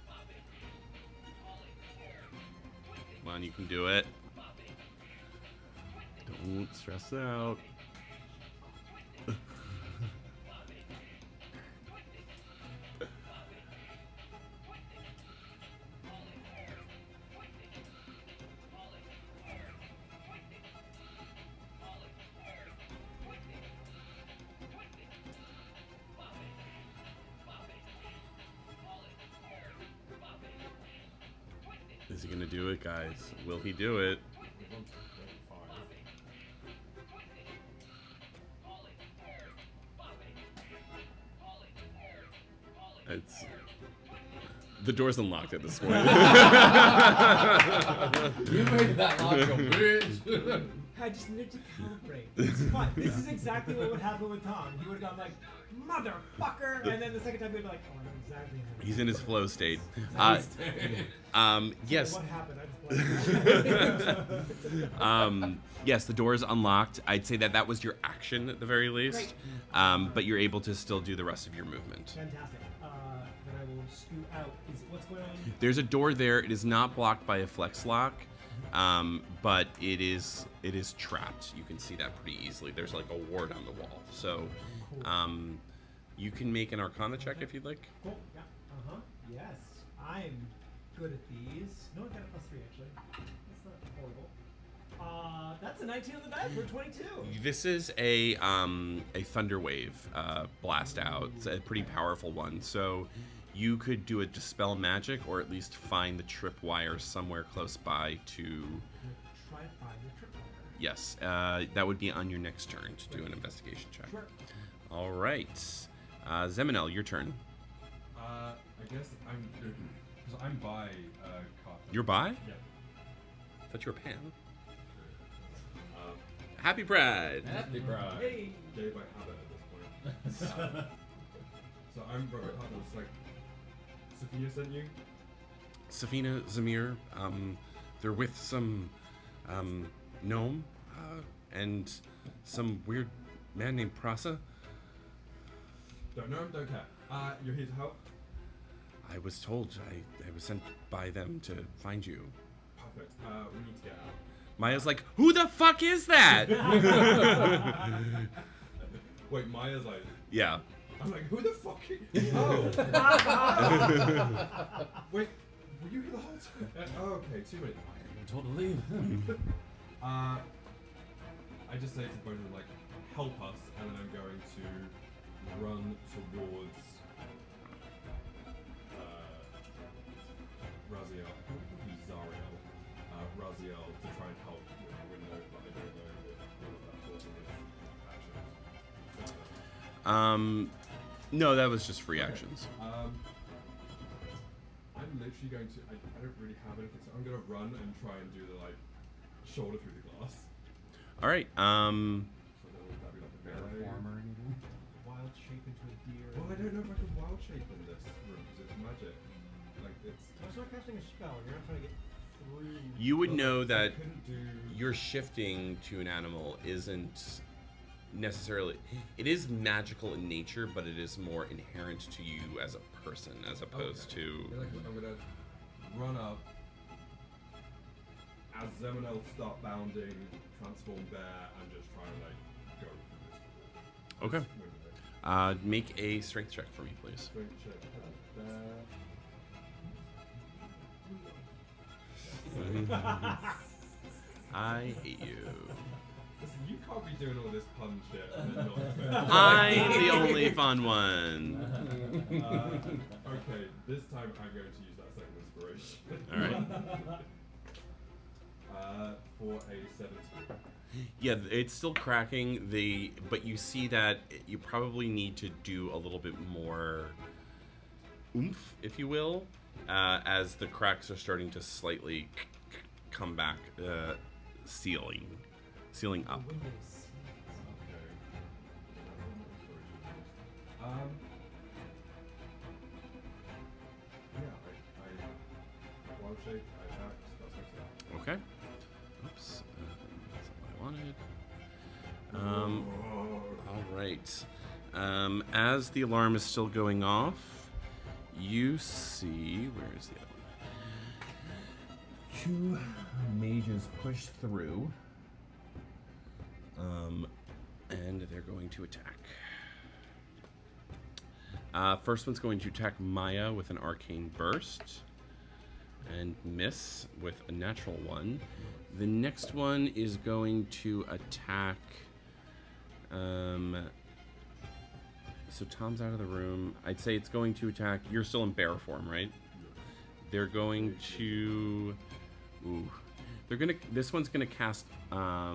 Popping. Falling. Twisting. Come on, you can do it. Popping. Don't stress out. Is he gonna do it, guys? Will he do it? It's the door's unlocked at this point. You made that lock, you bitch. I just needed to calibrate. It's fine. This is exactly what would happen with Tom. He would have gone like, motherfucker, and then the second time he'd be like, oh, I know exactly how. He's in his flow state. Yes. What happened? I just Yes, the door is unlocked. I'd say that was your action at the very least. But you're able to still do the rest of your movement. Fantastic. Then I will scoot out. What's going on? There's a door there. It is not blocked by a flex lock, but it is trapped. You can see that pretty easily. There's like a ward on the wall. So you can make an Arcana check if you'd like. Cool. Yeah. Yes. I'm good at these. No, I got a +3 actually. That's not horrible. That's a 19 on the dice for 22. This is a thunder wave blast out. It's a pretty powerful one. So you could do a dispel magic, or at least find the tripwire somewhere close by to. Try to find the tripwire. Yes, that would be on your next turn to do an investigation check. Sure. All right, Zeminel, your turn. I guess I'm because I'm by Carter. You're by? Yeah. I thought you were Pan. Happy Pride. Happy bride. Hey. Gay by habit at this point. So I'm by Carter. It's like Sophia sent you. Safina, Zamir, they're with some gnome and some weird man named Prasa. Don't know him, don't care. You're here to help. I was told I was sent by them to find you. Perfect. We need to get out. Maya's like, who the fuck is that? Wait, Maya's like. Yeah. I'm like, who the fuck? Oh. Wait, were you here the whole time? Oh, okay, 2 minutes. You're told to leave. I just say to both of them, like, help us, and then I'm going to run towards Raziel. I can't call him Zariel. Raziel to try and help with the window, but I don't know if all of that causing his actions. No, that was just free actions. I'm literally going to. I don't really have anything, so I'm going to run and try and do the like shoulder through the glass. All right. So then would that be like a melee? Form or anything? Wild shape into a deer. Well, I don't know if I can wild shape in this room because it's magic. like it's. It's not casting a spell. You're not trying to get through. You would Well, know I that couldn't do. your shifting to an animal isn't necessarily. It is magical in nature, but it is more inherent to you as a person, as opposed Okay. to. Yeah, like, I'm gonna run up as Zemonel start bounding, transform bear, and just try and like go through this. Okay. Make a strength check for me, please. Strength check. I hate you. Listen, you can't be doing all this pun shit and then not. I'm the only fun one. Okay, this time I'm going to use that second inspiration. All right. For a 17. Yeah, it's still cracking. But you see that you probably need to do a little bit more oomph, if you will, as the cracks are starting to slightly come back, sealing up. Okay. Yeah, I wild shape, I attacked, that's my turn. Okay. Oops. That's not what I wanted. All right. As the alarm is still going off, you see, where is the other one? 2 mages push through. And they're going to attack. First one's going to attack Maya with an arcane burst and miss with a natural 1. The next one is going to attack. So Tom's out of the room. I'd say it's going to attack. You're still in bear form, right? They're going to. Ooh. They're gonna. This one's gonna cast. Oh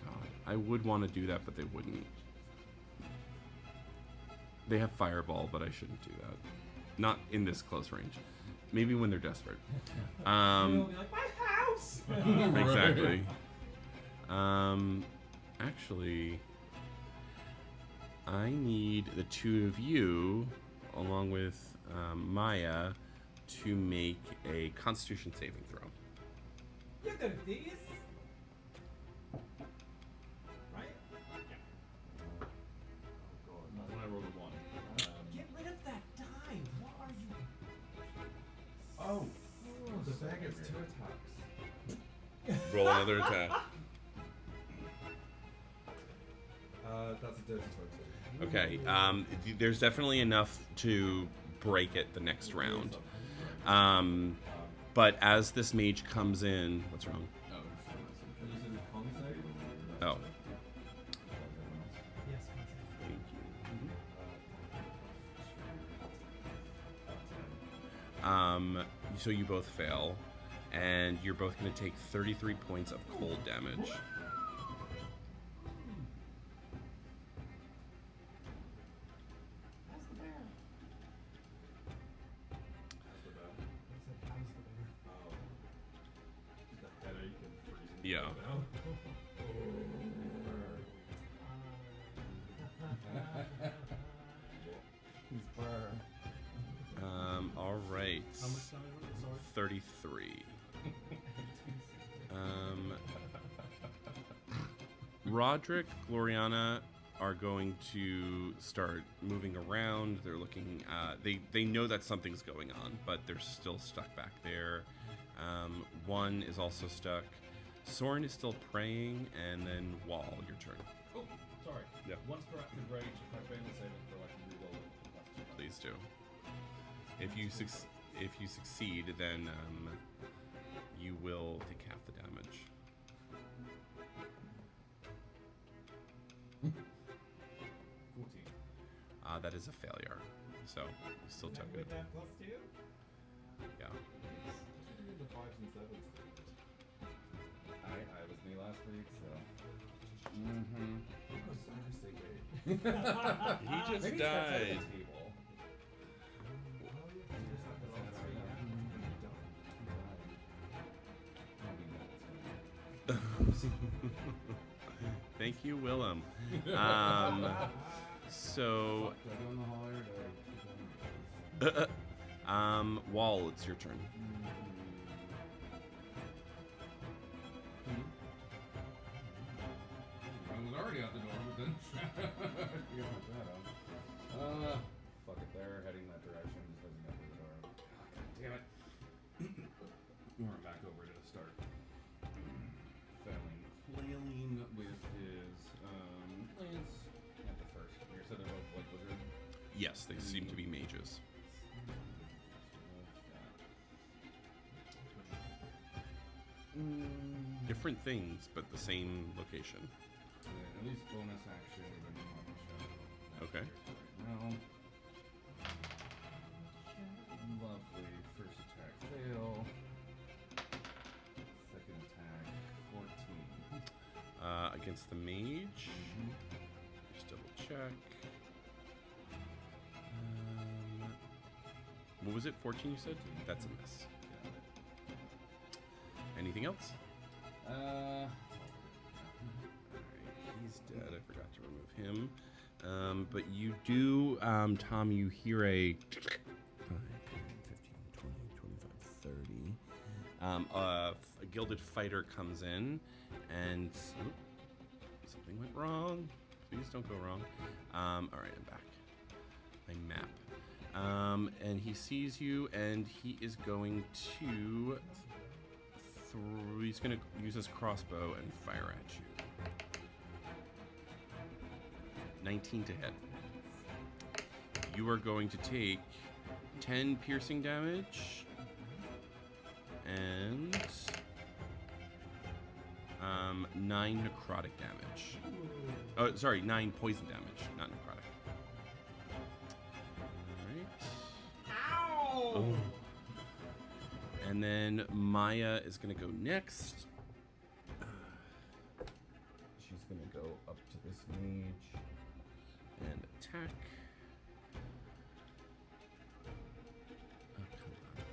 God. I would want to do that, but they wouldn't. They have fireball, but I shouldn't do that. Not in this close range. Maybe when they're desperate. You'll be like, my house! Exactly. Actually, I need the 2 of you, along with Maya, to make a Constitution saving throw. You're good at these. Right? When I rolled a 1. Get rid of that die. What are you? Oh, the bear gets 2 attacks. Roll another attack. That's a dirty 20. Okay. There's definitely enough to break it the next round. But as this mage comes in, what's wrong? Are you using the con save? Oh. Yes. Thank you. So you both fail, and you're both going to take 33 points of cold damage. How's the bear? That's the bear. I said, how's the bear? Oh. The headache and freezing. Yeah. Now. He's burr. All right. How much damage was it? Sorry. 33. Roderick, Gloriana are going to start moving around. They're looking. They know that something's going on, but they're still stuck back there. One is also stuck. Soren is still praying, and then Wall, your turn. Oh, sorry. Yeah. Once per active rage, if I fail the saving throw, I can reroll it for the last 2. Please do. If you succeed, then you will take half the damage. 14. That is a failure. So you still took it. With that plus 2? Yeah. The 5s and 7s. I was me last week, so. Oh, seriously, wait. He just Maybe died. steps out of the table. Thank you, Willem. So Do I go in the hallway or do I keep going? Wall, it's your turn. I was already out the door, but then you got that out. Fuck it, they're heading that direction. Just doesn't get through the door. Oh, God damn it. We're back over to the start. Flailing with his lance at the first. You said they're both like wizard. Yes, they seem to be mages. Different things, but the same location. At least bonus action even on the show. Okay. Well, lovely. First attack fail. Second attack 14. Against the mage. Just double check. What was it? 14 you said? That's a miss. Anything else? Alright, he's dead. I forgot to remove him. But you do, Tom, you hear a 5, 10, 15, 20, 25, 30. A gilded fighter comes in and something went wrong. Please don't go wrong. Alright, I'm back. My map. And he sees you and he is going to he's going to use his crossbow and fire at you. 19 to hit. You are going to take 10 piercing damage and 9 necrotic damage. Oh, sorry, 9 poison damage, not necrotic. All right. Ow! Oh. And then Maya is going to go next. She's going to go up to this mage and attack. Oh, come on.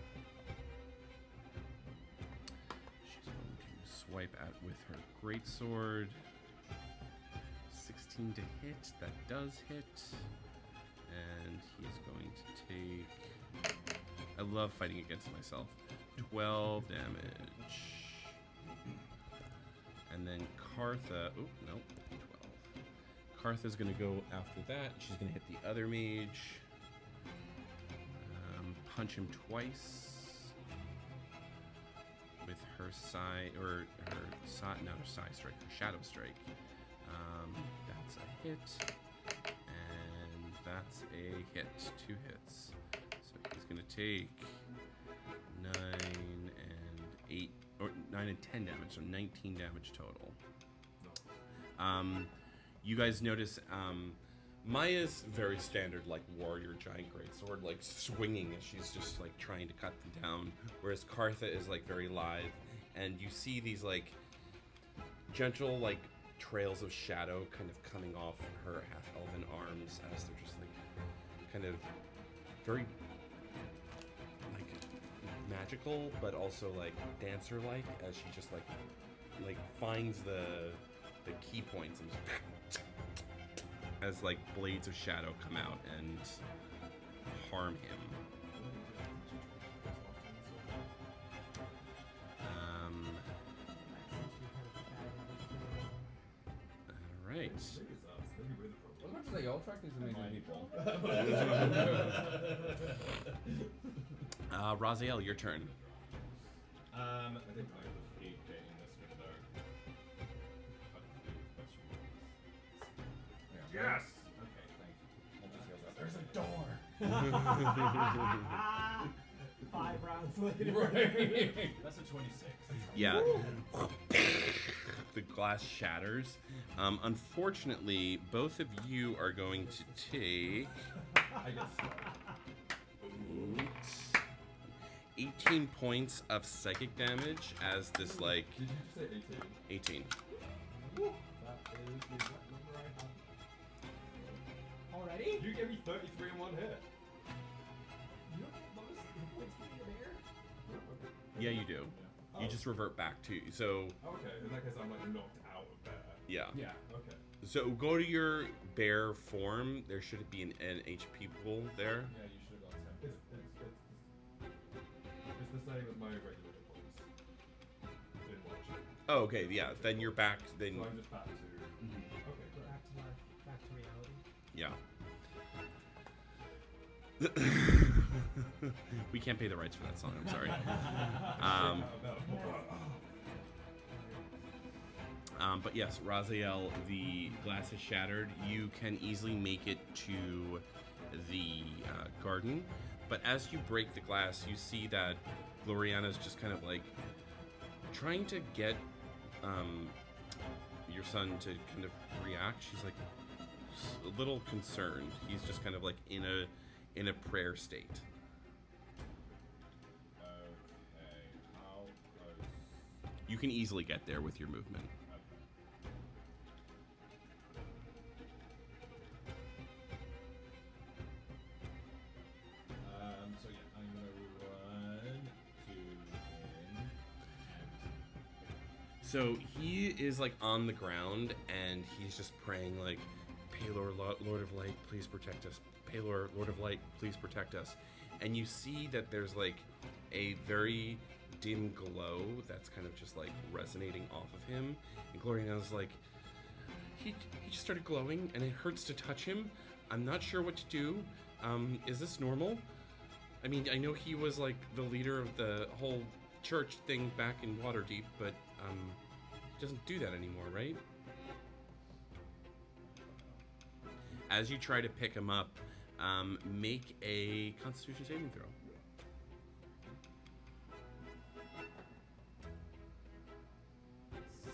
She's going to swipe at with her greatsword. 16 to hit. That does hit. And he's going to take... I love fighting against myself. 12 damage. And then Kartha... Oh, nope. 12. Kartha's going to go after that. She's going to hit the other mage. Punch him twice. With her side... Or her side... No, her side strike. Her shadow strike. That's a hit. And that's a hit. 2 hits. So he's going to take 9 and 8, or 9 and 10 damage, so 19 damage total. You guys notice Maya's very standard, like, warrior giant greatsword, like, swinging as she's just, like, trying to cut them down, whereas Kartha is, like, very lithe, and you see these, like, gentle, like, trails of shadow kind of coming off her half-elven arms as they're just, like, kind of very, like, magical, but also, like, dancer-like, as she just, like finds the key points and just as, like, blades of shadow come out and harm him. Alright. As much as they all track these amazing people. Raziel, your turn. I think I hate getting this window. Yes! Okay, thank you. There's a door. 5 rounds later. Right. That's a 26. Yeah. The glass shatters. Unfortunately, both of you are going to take I get stuck. 18 points of psychic damage as this, like, Did you just say 18? 18. That is the exact number I have. Already? You gave me 33 in one hit. You don't get bonus hit points for being a bear? Yeah, you do. Oh. You just revert back to, so, Okay, in that case I'm like knocked out of there. yeah. Yeah. Okay. So go to your bear form. There should be an HP pool there. Yeah, you should have got 10. It's same as my regular hit points. In watching. Oh, okay, yeah. Then you're back. Then So I'm just back to. Mhm. Okay, great. Back to life, back to reality. yeah. We can't pay the rights for that song. I'm sorry. But yes, Raziel, the glass is shattered. You can easily make it to the garden, but as you break the glass, you see that Gloriana's just kind of like trying to get your son to kind of react. She's like a little concerned. He's just kind of like in a prayer state. Okay, how close? You can easily get there with your movement. Okay. So yeah, I'm gonna run to him and So he is like on the ground and he's just praying like, Palor, Lord of Light, please protect us. Palor, Lord of Light, please protect us. And you see that there's like a very dim glow that's kind of just like resonating off of him. And Gloriana's like, he just started glowing and it hurts to touch him. I'm not sure what to do. Is this normal? I mean, I know he was like the leader of the whole church thing back in Waterdeep, but he doesn't do that anymore, right? As you try to pick him up, make a Constitution saving throw.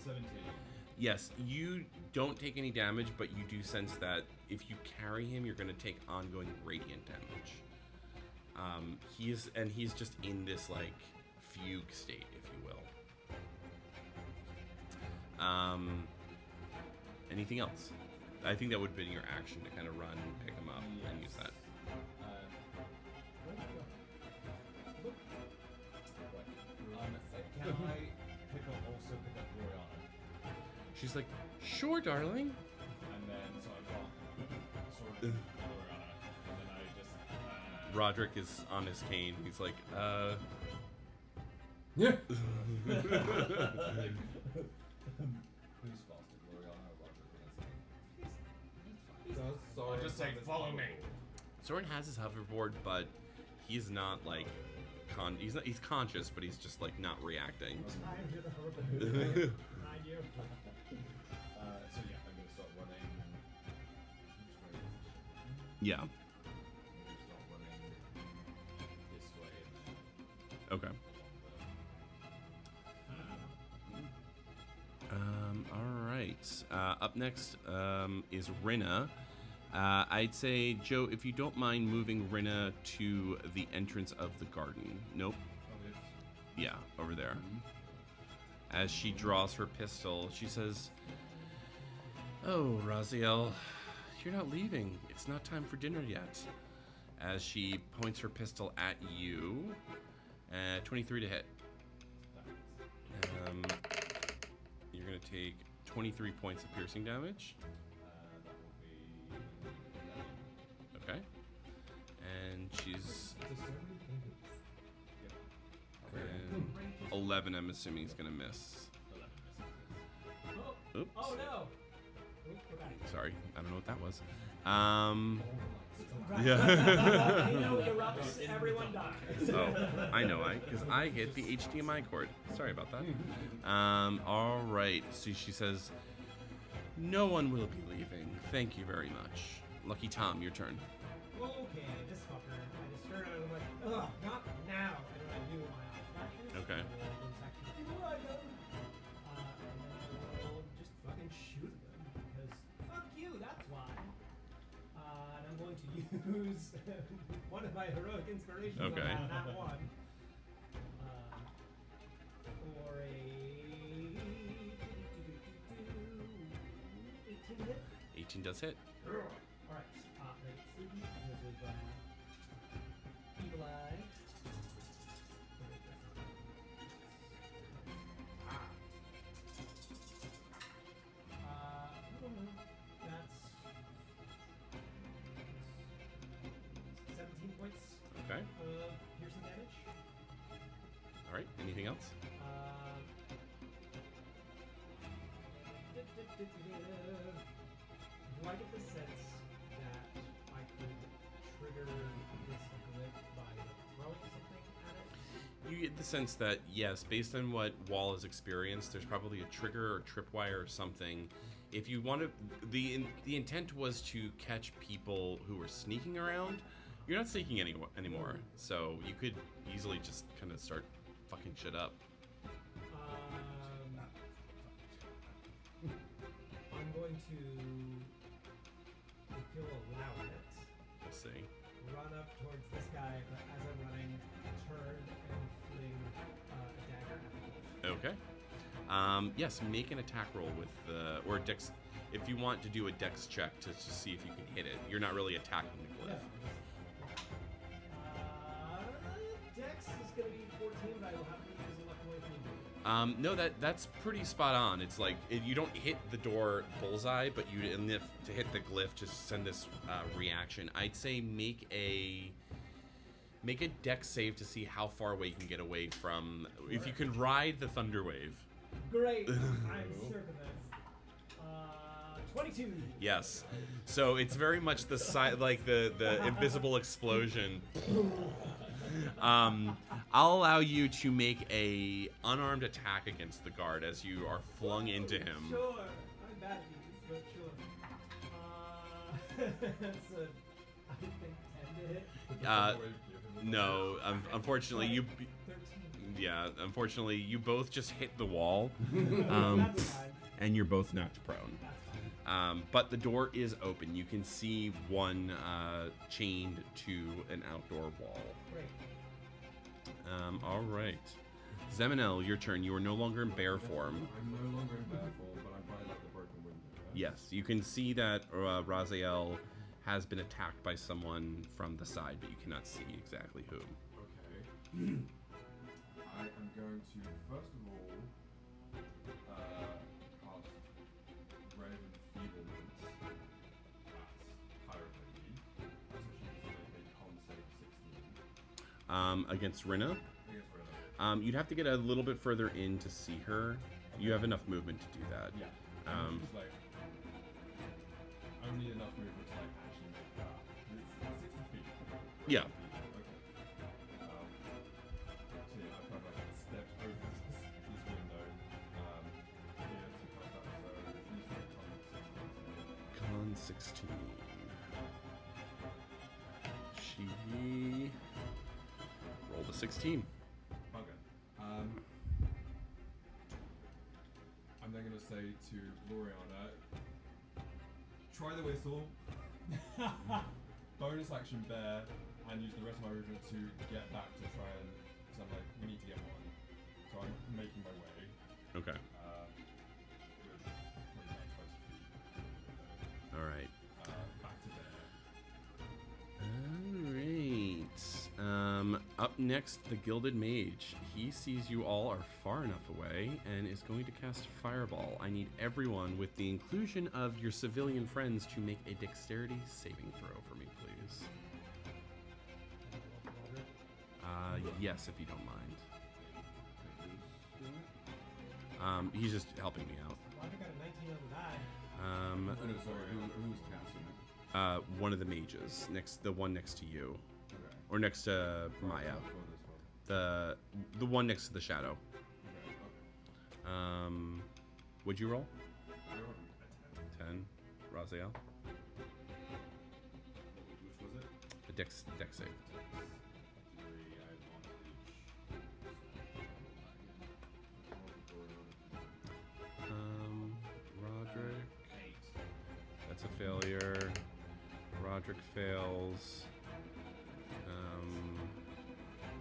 17. Yes, you don't take any damage, but you do sense that if you carry him, you're going to take ongoing radiant damage. He's just in this like fugue state, if you will. Anything else? I think that would have been your action to kind of run, pick him up, and use that. Can I also pick up Gloriana? She's like, sure, darling. And then, so I've got sort of Gloriana, and then I just... Roderick is on his cane. He's like, Yeah. Who's faster, Gloriana or Roderick? Sorry, I'll just say, follow me. Soren has his hoverboard, but he's not like he's conscious, but he's just like not reacting. I'm here the hoverboard. Behind you. So yeah, I'm gonna start running. Which way is it? Yeah. I'm gonna start running this way and Okay. then All right. Up next is Rinna. I'd say, Joe, if you don't mind moving Rinna to the entrance of the garden. Nope. Yeah, over there. As she draws her pistol, she says, "Oh, Raziel, you're not leaving. It's not time for dinner yet." As she points her pistol at you. 23 to hit. You're going to take 23 points of piercing damage. that will be 11. Okay. And she's... And 11, I'm assuming, is going to miss. 11 misses. Oh, Oops. oh no! Oop, we're back. Sorry, I don't know what that was. Right. Yeah. You know, erupts, everyone dies. Oh, I know because I hit the HDMI cord. Sorry about that. All right. So she says, "No one will be leaving. Thank you very much." Lucky Tom, your turn. Okay, this fucker. I just turned around and I'm like, ugh, not now. And then I do my actions. Okay. And then I'll just fucking shoot them because fuck you. That's why. And I'm going to use one of my heroic inspirations Okay. on that one. For a 18 to hit. 18 does hit. Alright, let's see. Because of Evil Eye. That's 17 points Okay. of piercing damage. right. Anything else? Do I get the sense that I could trigger this glyph by throwing something at it? You get the sense that yes, based on what Wall has experienced, there's probably a trigger or tripwire or something. If you want to, the intent was to catch people who were sneaking around. You're not sneaking anymore, so you could easily just kind of start fucking shit up. I'm going to, if you'll allow it, We'll see. run up towards this guy, but as I'm running, turn and fling a dagger at him. Okay. Yes, make an attack roll with or dex. If you want to do a dex check to just see if you can hit it, you're not really attacking the glyph. Dex is going to be 14, but I will have to use a luck away from you. No, that's pretty spot on. It's like you don't hit the door bullseye, but you to hit the glyph, just send this reaction. I'd say make a dex save to see how far away you can get away from. If you can ride the thunder wave. Great. I'm surfing this. 22. Yes. So it's very much the like the invisible explosion. I'll allow you to make a unarmed attack against the guard as you are flung into him. Sure. I'm bad at these, but sure. That's a, I think, 10 to hit. No, unfortunately you. 13. Yeah, unfortunately you both just hit the wall, That's fine. and you're both knocked prone. That's fine. But the door is open. You can see one chained to an outdoor wall. Great. All right. Zeminel, your turn. You are no longer in bear form. I'm no longer in bear form, but I'm by like the broken window. Right? Yes, you can see that Raziel has been attacked by someone from the side, but you cannot see exactly who. Okay. I am going to first of all cast Red Enfeeblement at Pirate Lady. So she needs to make a con save 16 Against Rinna, against Red. you'd have to get a little bit further in to see her. You have enough movement to do that. Yeah. Just like only enough movement to like actually make that. It's 60 feet. Yeah. Okay. So yeah, I've kind of like stepped over this window here to cast that. So she's like Con 16. She rolled a 16. Okay. I'm then going to say to Gloriana, try the whistle, bonus action bear, and use the rest of my movement to get back to try and, because I'm like, we need to get one. So I'm making my way. Okay. With probably about 20 feet. All right. Back to bear. All right. Up next, the Gilded Mage. He sees you all are far enough away and is going to cast Fireball. I need everyone, with the inclusion of your civilian friends, to make a dexterity saving throw for me, please. Yes, if you don't mind. He's just helping me out. Roger got a 19 on the die. Oh, no, sorry. Who's casting it? One of the mages, the one next to you, Okay. or next to Maya, Or this one. the one next to the shadow. Okay. Would you roll? I rolled a 10. 10. Raziel? Which was it? A dex save. 3, I Roderick. 8. That's a failure. Roderick fails.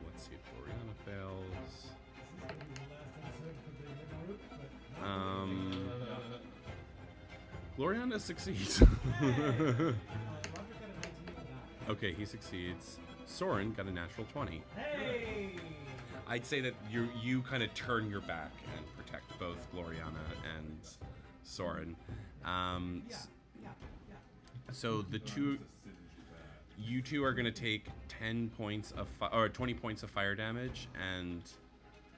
Let's see if Gloriana fails. This is going to be the last episode for the group, but Gloriana succeeds. Roger got a 19 on the die. Okay, he succeeds. Soren got a natural 20. Hey! I'd say that you kind of turn your back and protect both Gloriana and Soren. So the two, you two are going to take 10 points of or 20 points of fire damage, and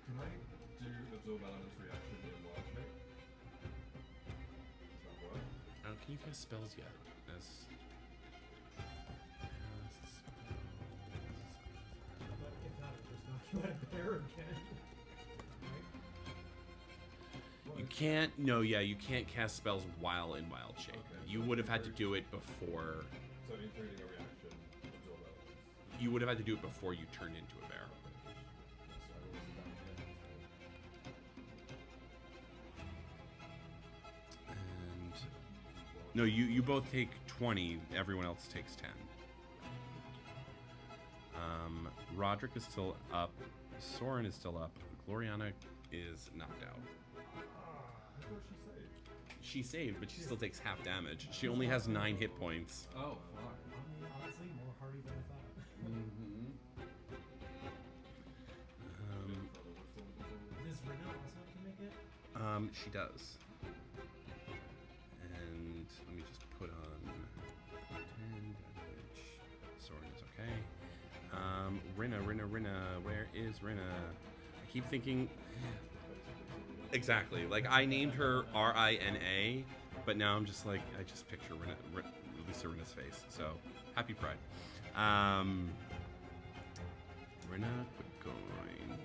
Can I do absorb elements reaction in wild shape? Does that work? Can you cast spells yet? As But if not, it'll just knock you out of bear again. Right? you can't. No, yeah, you can't cast spells while in wild shape. Okay, You so would have had to do it before. So including a reaction, absorb elements. You would have had to do it before you turned into a bear. And no, you both take 20. Everyone else takes 10. Roderick is still up. Soren is still up. Gloriana is knocked out. I thought she saved. She saved, but she still takes half damage. She only has 9 hit points. Oh, fuck. Honestly, more hardy than I thought. Mm-hmm. Does Rena also have to make it? She does. And let me just put on 10 damage. Soren is okay. Rina, where is Rina? I keep thinking. Exactly. Like, I named her Rina, but now I'm just like, I just picture Lisa Rina's face. So, happy Pride. Rina, quit going.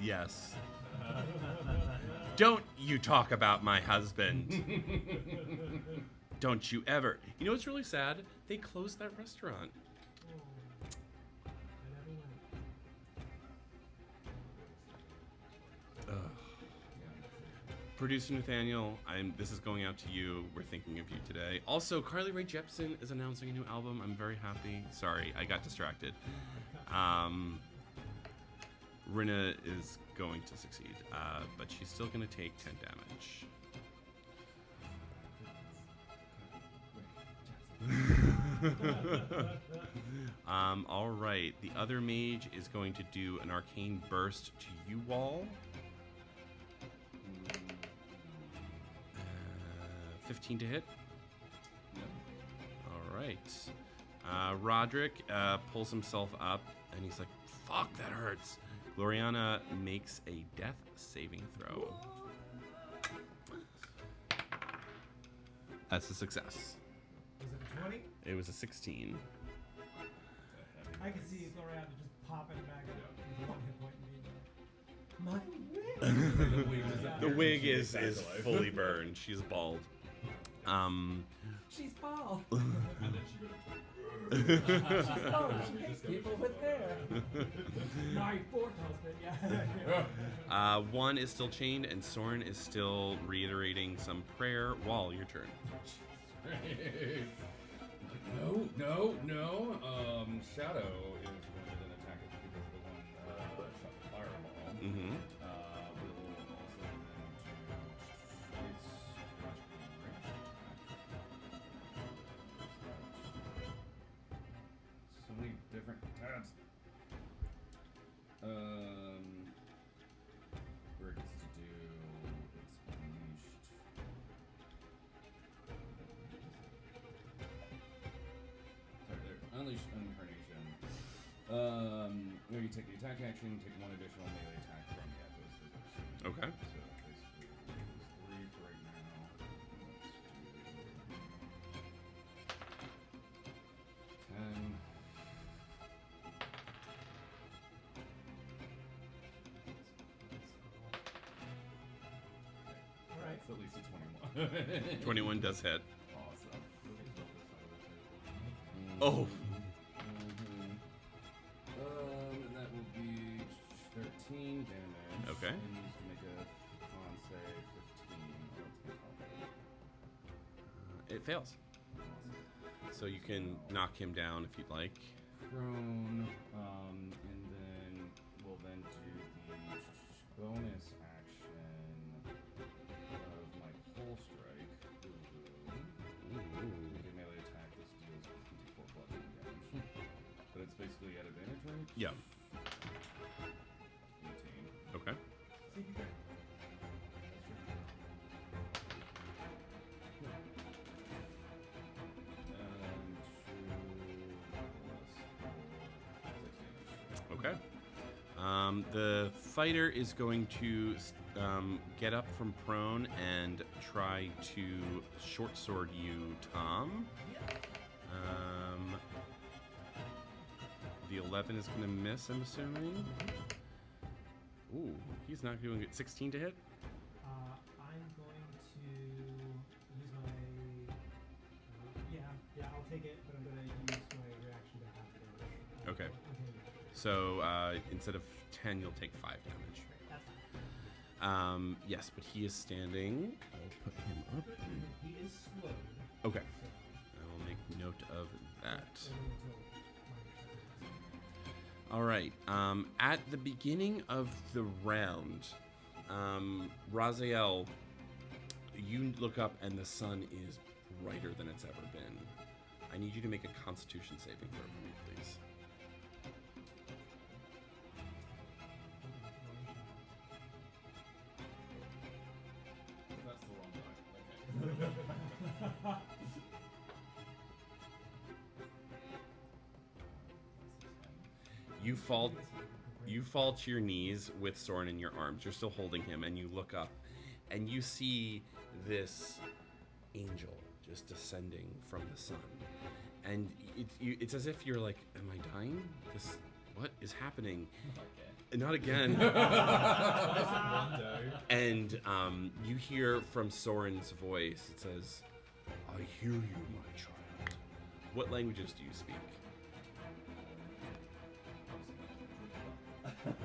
Yes. Don't you talk about my husband. Don't you ever. You know what's really sad? They closed that restaurant. Oh, I never went. Ugh. Producer Nathaniel, this is going out to you. We're thinking of you today. Also, Carly Rae Jepsen is announcing a new album. I'm very happy. Sorry, I got distracted. Rina is going to succeed, but she's still going to take 10 damage. All right. The other mage is going to do an arcane burst to you all. 15 to hit. All right. Roderick pulls himself up, and he's like, "Fuck, that hurts." Gloriana makes a death saving throw. That's a success. Was it a 20? It was a 16. I can see Gloriana just popping back up with 1 hit point and being like, my wig! The wig is fully burned. She's bald. She's bald! And then she goes. Oh, she hates people with hair! My 4th husband, yeah. One is still chained, and Soren is still reiterating some prayer. Wall, your turn. No. Shadow is going to then attack it because of the one that shot the fireball. Mm-hmm. Will also then do its so many different tabs. Where it gets to do its unleashed. Sorry, there. Unleash Incarnation. Where you take the attack action, take 1 additional melee attack from the echo's position. Okay. So basically, it's 3 for right now. Let's do 10. Alright. It's at least a 21. 21 does hit. Awesome. Oh. And that will be 13 damage. Okay. And needs to make a con save 15. That's my top It fails. So you can knock him down if you'd like. Prone, and then we'll then do the bonus action of my pole strike. Make a melee attack. This deals 54 bludgeoning damage. But it's basically at advantage, right? Yeah. 18. Okay. See if you can. And 2 plus 4. The fighter is going to get up from prone and try to short sword you, Tom. The 11 is going to miss, I'm assuming. Ooh, he's not doing it. 16 to hit? I'm going to use my... yeah, I'll take it, but I'm going to use my reaction to half damage. Okay. Okay. So instead of 10, you'll take 5 damage. That's fine. Yes, but he is standing. I'll put him up. He is slowed. Okay. So, I will make note of that. so All right. At the beginning of the round, Raziel, you look up and the sun is brighter than it's ever been. I need you to make a Constitution saving throw for me, please. That's the wrong die. Okay. You fall to your knees with Soren in your arms. You're still holding him, and you look up, and you see this angel just descending from the sun. And it's as if you're like, am I dying? What is happening? Not again. One day. And you hear from Soren's voice, it says, I hear you, my child. What languages do you speak? But it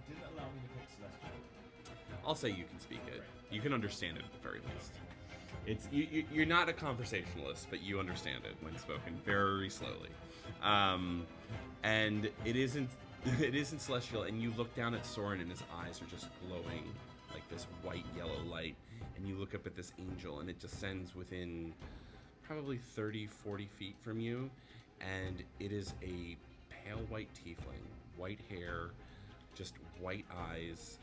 didn't allow me to pick Celestial. I'll say you can speak it. You can understand it at the very least. It's you're not a conversationalist, but you understand it when spoken very slowly. And it isn't celestial. And you look down at Soren, and his eyes are just glowing like this white yellow light. And you look up at this angel, and it descends within probably 30, 40 feet from you, and it is a pale white tiefling, white hair, just white eyes,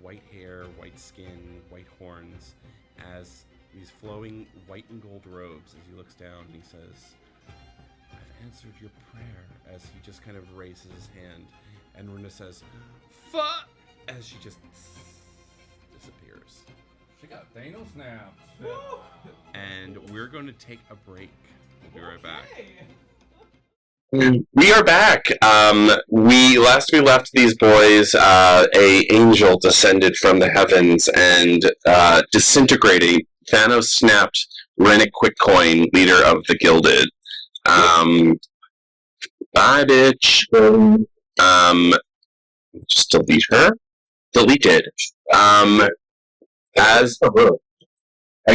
white hair, white skin, white horns, as these flowing white and gold robes. As he looks down and he says, I've answered your prayer, as he just kind of raises his hand, and Runa says, fuck, as she just disappears. She got Thanos now. And we're going to take a break. We'll be right back. We are back. We left these boys. A angel descended from the heavens and disintegrating. Thanos snapped Rennick Quickcoin, leader of the Gilded. Bye, bitch. Just delete her. Deleted. As I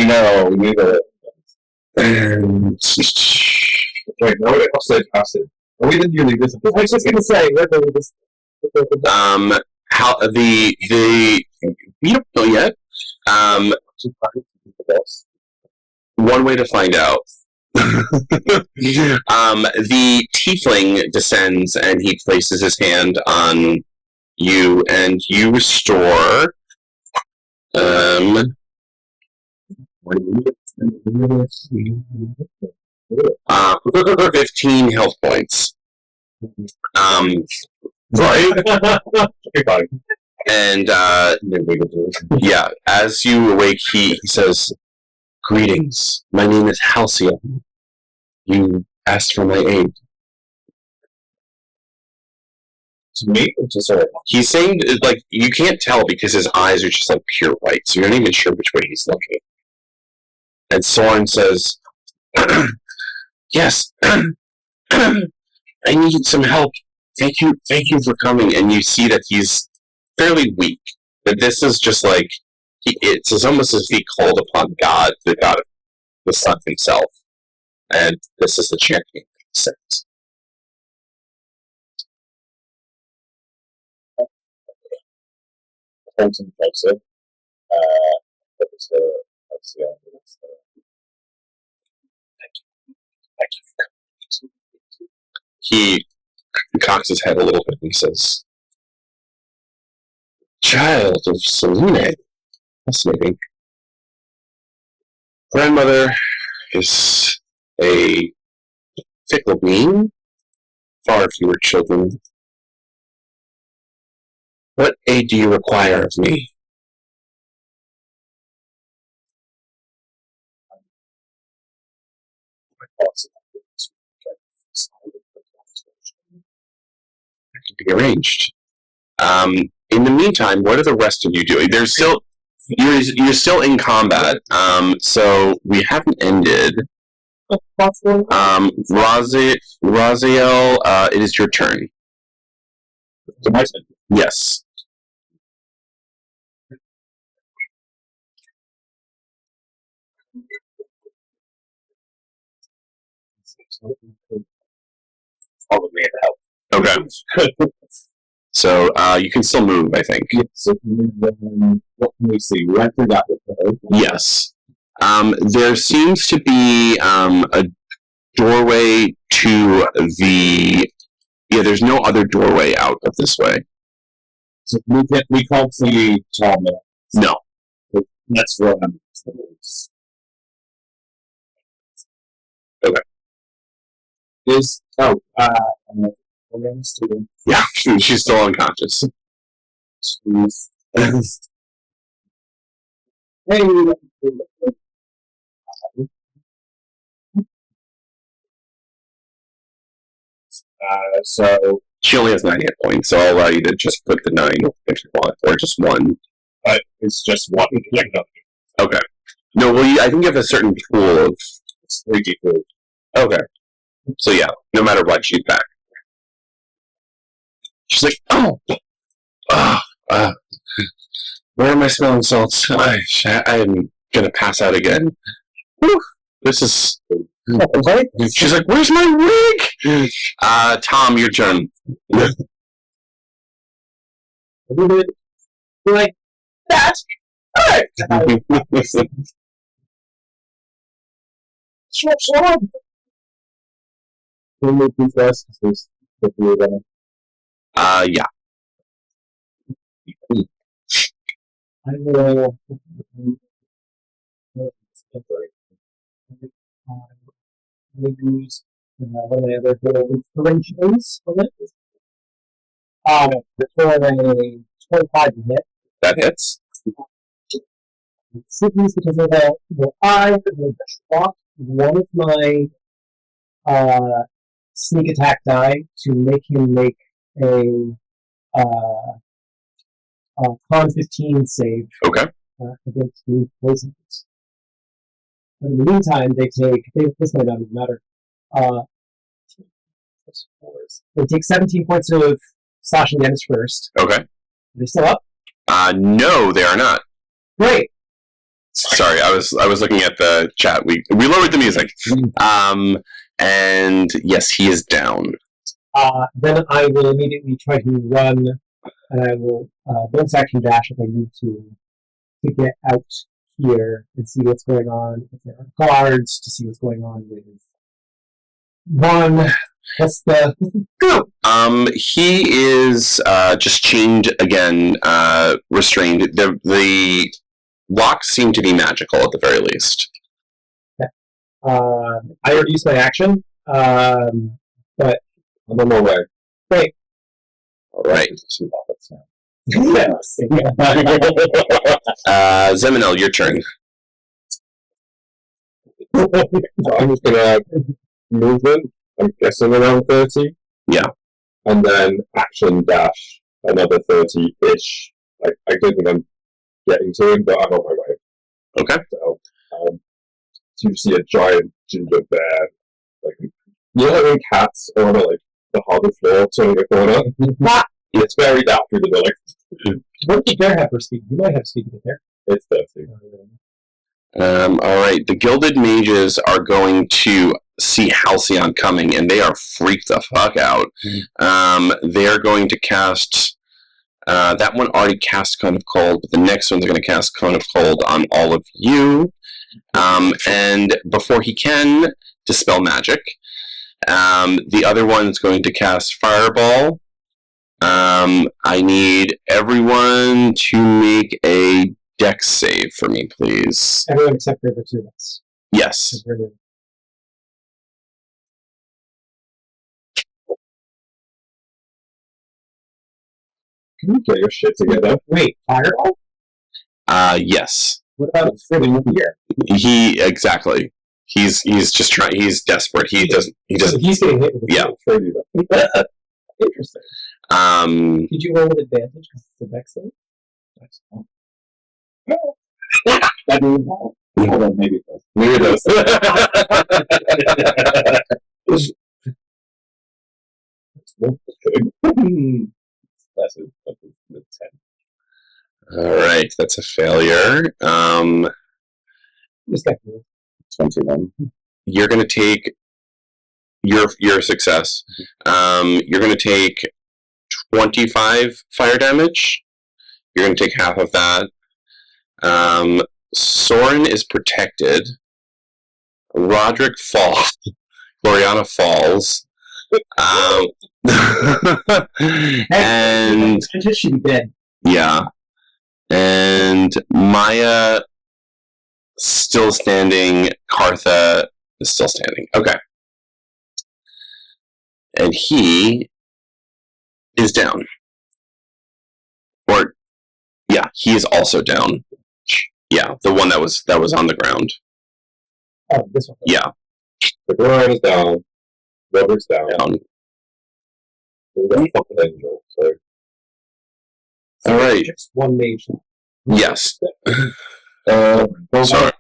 know, we need a. Wait, no, wait, offset. Are we the newly visible? I was just gonna say, how the we don't know yet. One way to find out. The tiefling descends and he places his hand on you, and you restore. 15 health points. Right? And yeah, as you awake, he says, "Greetings. My name is Halcyon. You asked for my aid." To me, he's saying like you can't tell because his eyes are just like pure white, so you're not even sure which way he's looking. And Soren says, "Yes, I need some help. Thank you for coming." And you see that he's fairly weak. But this is just like it's almost as if he called upon God, the God of the Sun himself, and this is the champion he sends. Holton takes it. Thank you. He cocks his head a little bit and he says, "Child of Selene. Fascinating. Grandmother is a fickle being. Far fewer children What aid do you require of me? That can be arranged. In the meantime, what are the rest of you doing? There's still you're still in combat. So we haven't ended. Raziel, it is your turn. Yes. Okay. So you can still move, I think. So, what can we see? We went through that before. Yes. There seems to be a doorway to the. Yeah, there's no other doorway out of this way. So we can't see Tom. No. Let's run. Okay. Yeah, she's still unconscious. Hey. So she only has 9 hit points, so I'll allow you to just put the 9 if you want, or just 1. It's just 1. Okay. No, well, I think you have a certain pool of 3d4. Okay. So yeah, no matter what, she's back. She's like, where are my smelling salts? I'm gonna pass out again. Whew, this is. What? She's like, where's my wig? Tom, your turn. Like, that's good. Sure. Can we move these first? Yeah. I will. Use one of my other inspirations on it. For a 25 to hit. That hits. Because of the eye, the shot one of my sneak attack die to make him make a con 15 save. Okay. Against the poisons. But in the meantime, this might not even matter. They take 17 points of slashing damage first. Okay. Are they still up? No, they are not. Great. Sorry, I was looking at the chat. We lowered the music. And yes, he is down. Then I will immediately try to run, and I will bonus action dash if I need to get out here and see what's going on. If there are guards, to see what's going on with one. What's the go? He is just chained again, restrained. The locks seem to be magical at the very least. Okay. I already used my action, but I'm on my way. Great. All right. Zeminel, your turn. So I'm just gonna movement. I'm guessing around 30. Yeah. And then action dash another 30-ish. Like I don't think I'm getting to him, but I'm on my way. Okay. So you see a giant ginger bear, like when cats are on like the hardwood floor turning a corner. It's very down through the building. What does the bear have for speed? You might have speed with there. It's 30. All right. The Gilded Mages are going to see Halcyon coming, and they are freaked the fuck out. They're going to cast. That one already cast Cone of Cold, but the next one they're going to cast Cone of Cold on all of you. And before he can dispel magic, the other one is going to cast Fireball. I need everyone to make a Dex save for me, please. Everyone except for the two of us. Yes. Can you get your shit together? Wait, fireball? Yes. What about friggin' here? Exactly. He's just trying. He's desperate. He doesn't. So he's getting hit with a Yeah. Interesting. Did you roll with advantage because it's a dex save? I mean, hold on, maybe it does. Maybe it does. That's a 10. All right, that's a failure. Just got 21. You're going to take your success. You're going to take 25 fire damage. You're going to take half of that. Soren is protected. Roderick falls. Gloriana falls. And advantage should be dead. yeah, and Maya still standing. Kartha is still standing. Okay, and he is down. Or yeah, he is also down. Yeah, the one that was on the ground. Oh, this one. Yeah, The Goran is down. Robert's down. down. Angel. So All right. Just one mage. Yes. sorry.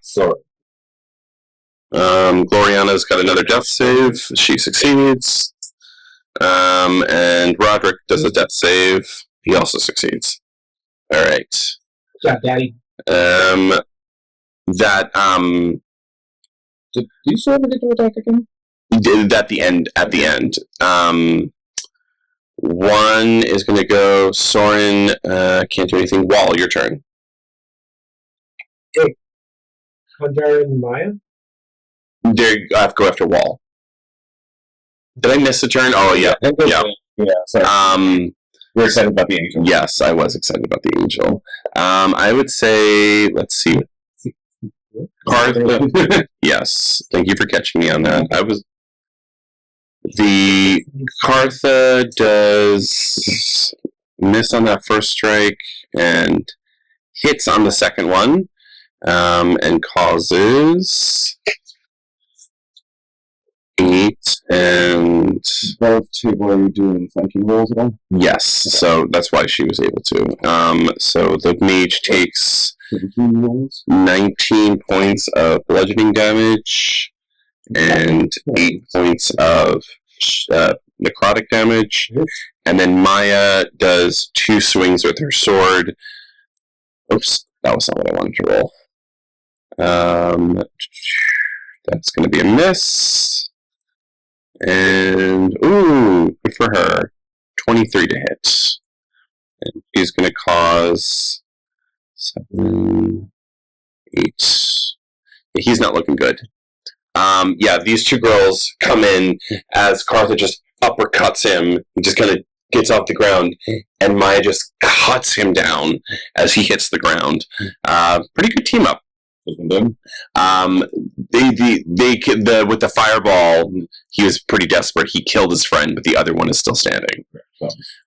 Gloriana's got another death save. She succeeds. And Roderick does a death save. He also succeeds. All right. Yeah, Daddy. Did you still ever get to attack again? Did at the end. One is going to go. Soren can't do anything. Wall, your turn. Hunter and Maya? There, I have to go after Wall. Did I miss a turn? Oh yeah, yeah. Sorry. We're excited about the angel. Yes, I was excited about the angel. I would say, let's see. Kartha. Yes, thank you for catching me on that. The Kartha does miss on that first strike and hits on the second one, and causes 8 and Both two were doing flanking rolls at all? yes, so that's why she was able to. So the mage takes 17 rolls? 19 points of bludgeoning damage and 8 points of necrotic damage. And then Maya does 2 swings with her sword. Oops, that was not what I wanted to roll. That's going to be a miss. And, ooh, good for her. 23 to hit. And she's going to cause 7, 8. He's not looking good. Yeah, these two girls come in as Kartha just uppercuts him. He just kind of gets off the ground, and Maya just cuts him down as he hits the ground. Pretty good team up. With the fireball, he was pretty desperate. He killed his friend, but the other one is still standing.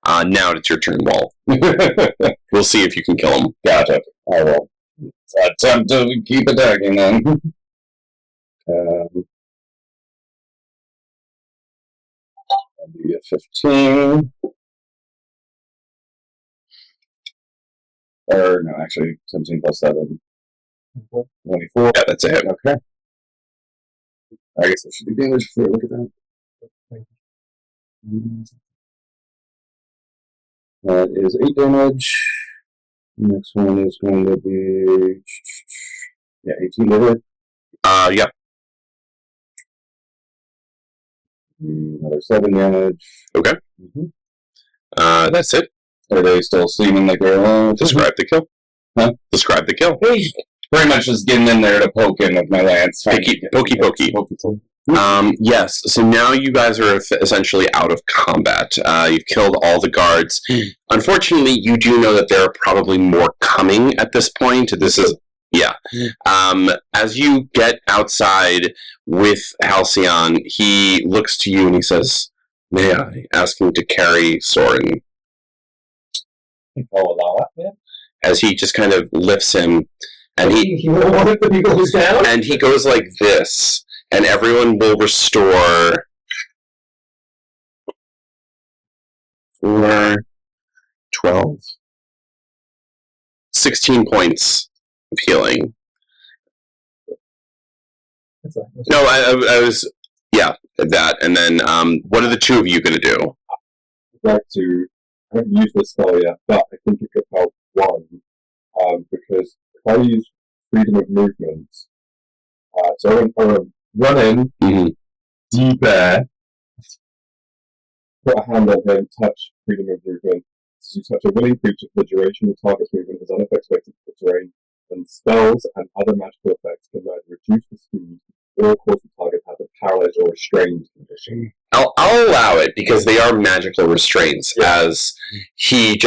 Now it's your turn, Wall. We'll see if you can kill him. Gotcha. I will. Attempt to keep attacking then. That'll be a 15. Or, no, actually, 17 plus 7. 24. Yeah, that's a hit. Okay. I guess I should do damage before I look at that. That is 8 damage. Next one is going to be 18 to hit. Yep. Another 7 damage. Okay. That's it. Are they still seeming like they're alone? Describe the kill. Huh? Describe the kill. Pretty much just getting in there to poke him with my lance. Pokey. Yes, so now you guys are essentially out of combat. You've killed all the guards. Unfortunately, you do know that there are probably more coming at this point. This is, yeah. As you get outside with Halcyon, he looks to you and he says, "May I?" asking to carry Soren. I'll allow it. Yeah. As he just kind of lifts him, and He will want the people who's down. and he goes like this, and everyone will restore 4, 12, 16 points of healing. That's right. No, I was, yeah, that. And then, what are the two of you going to do? I'd like to. I haven't used this spell yet, but I think it could help one. Because if I use freedom of movement, so I'm going to run in, Mm-hmm. deep air, put a hand on him, touch freedom of movement. As you touch a willing creature for the duration of the target's movement is unaffected by the terrain, and spells and other magical effects can either reduce the speed or cause the target to have a paralyzed or restrained condition. I'll allow it because they are magical restraints. As he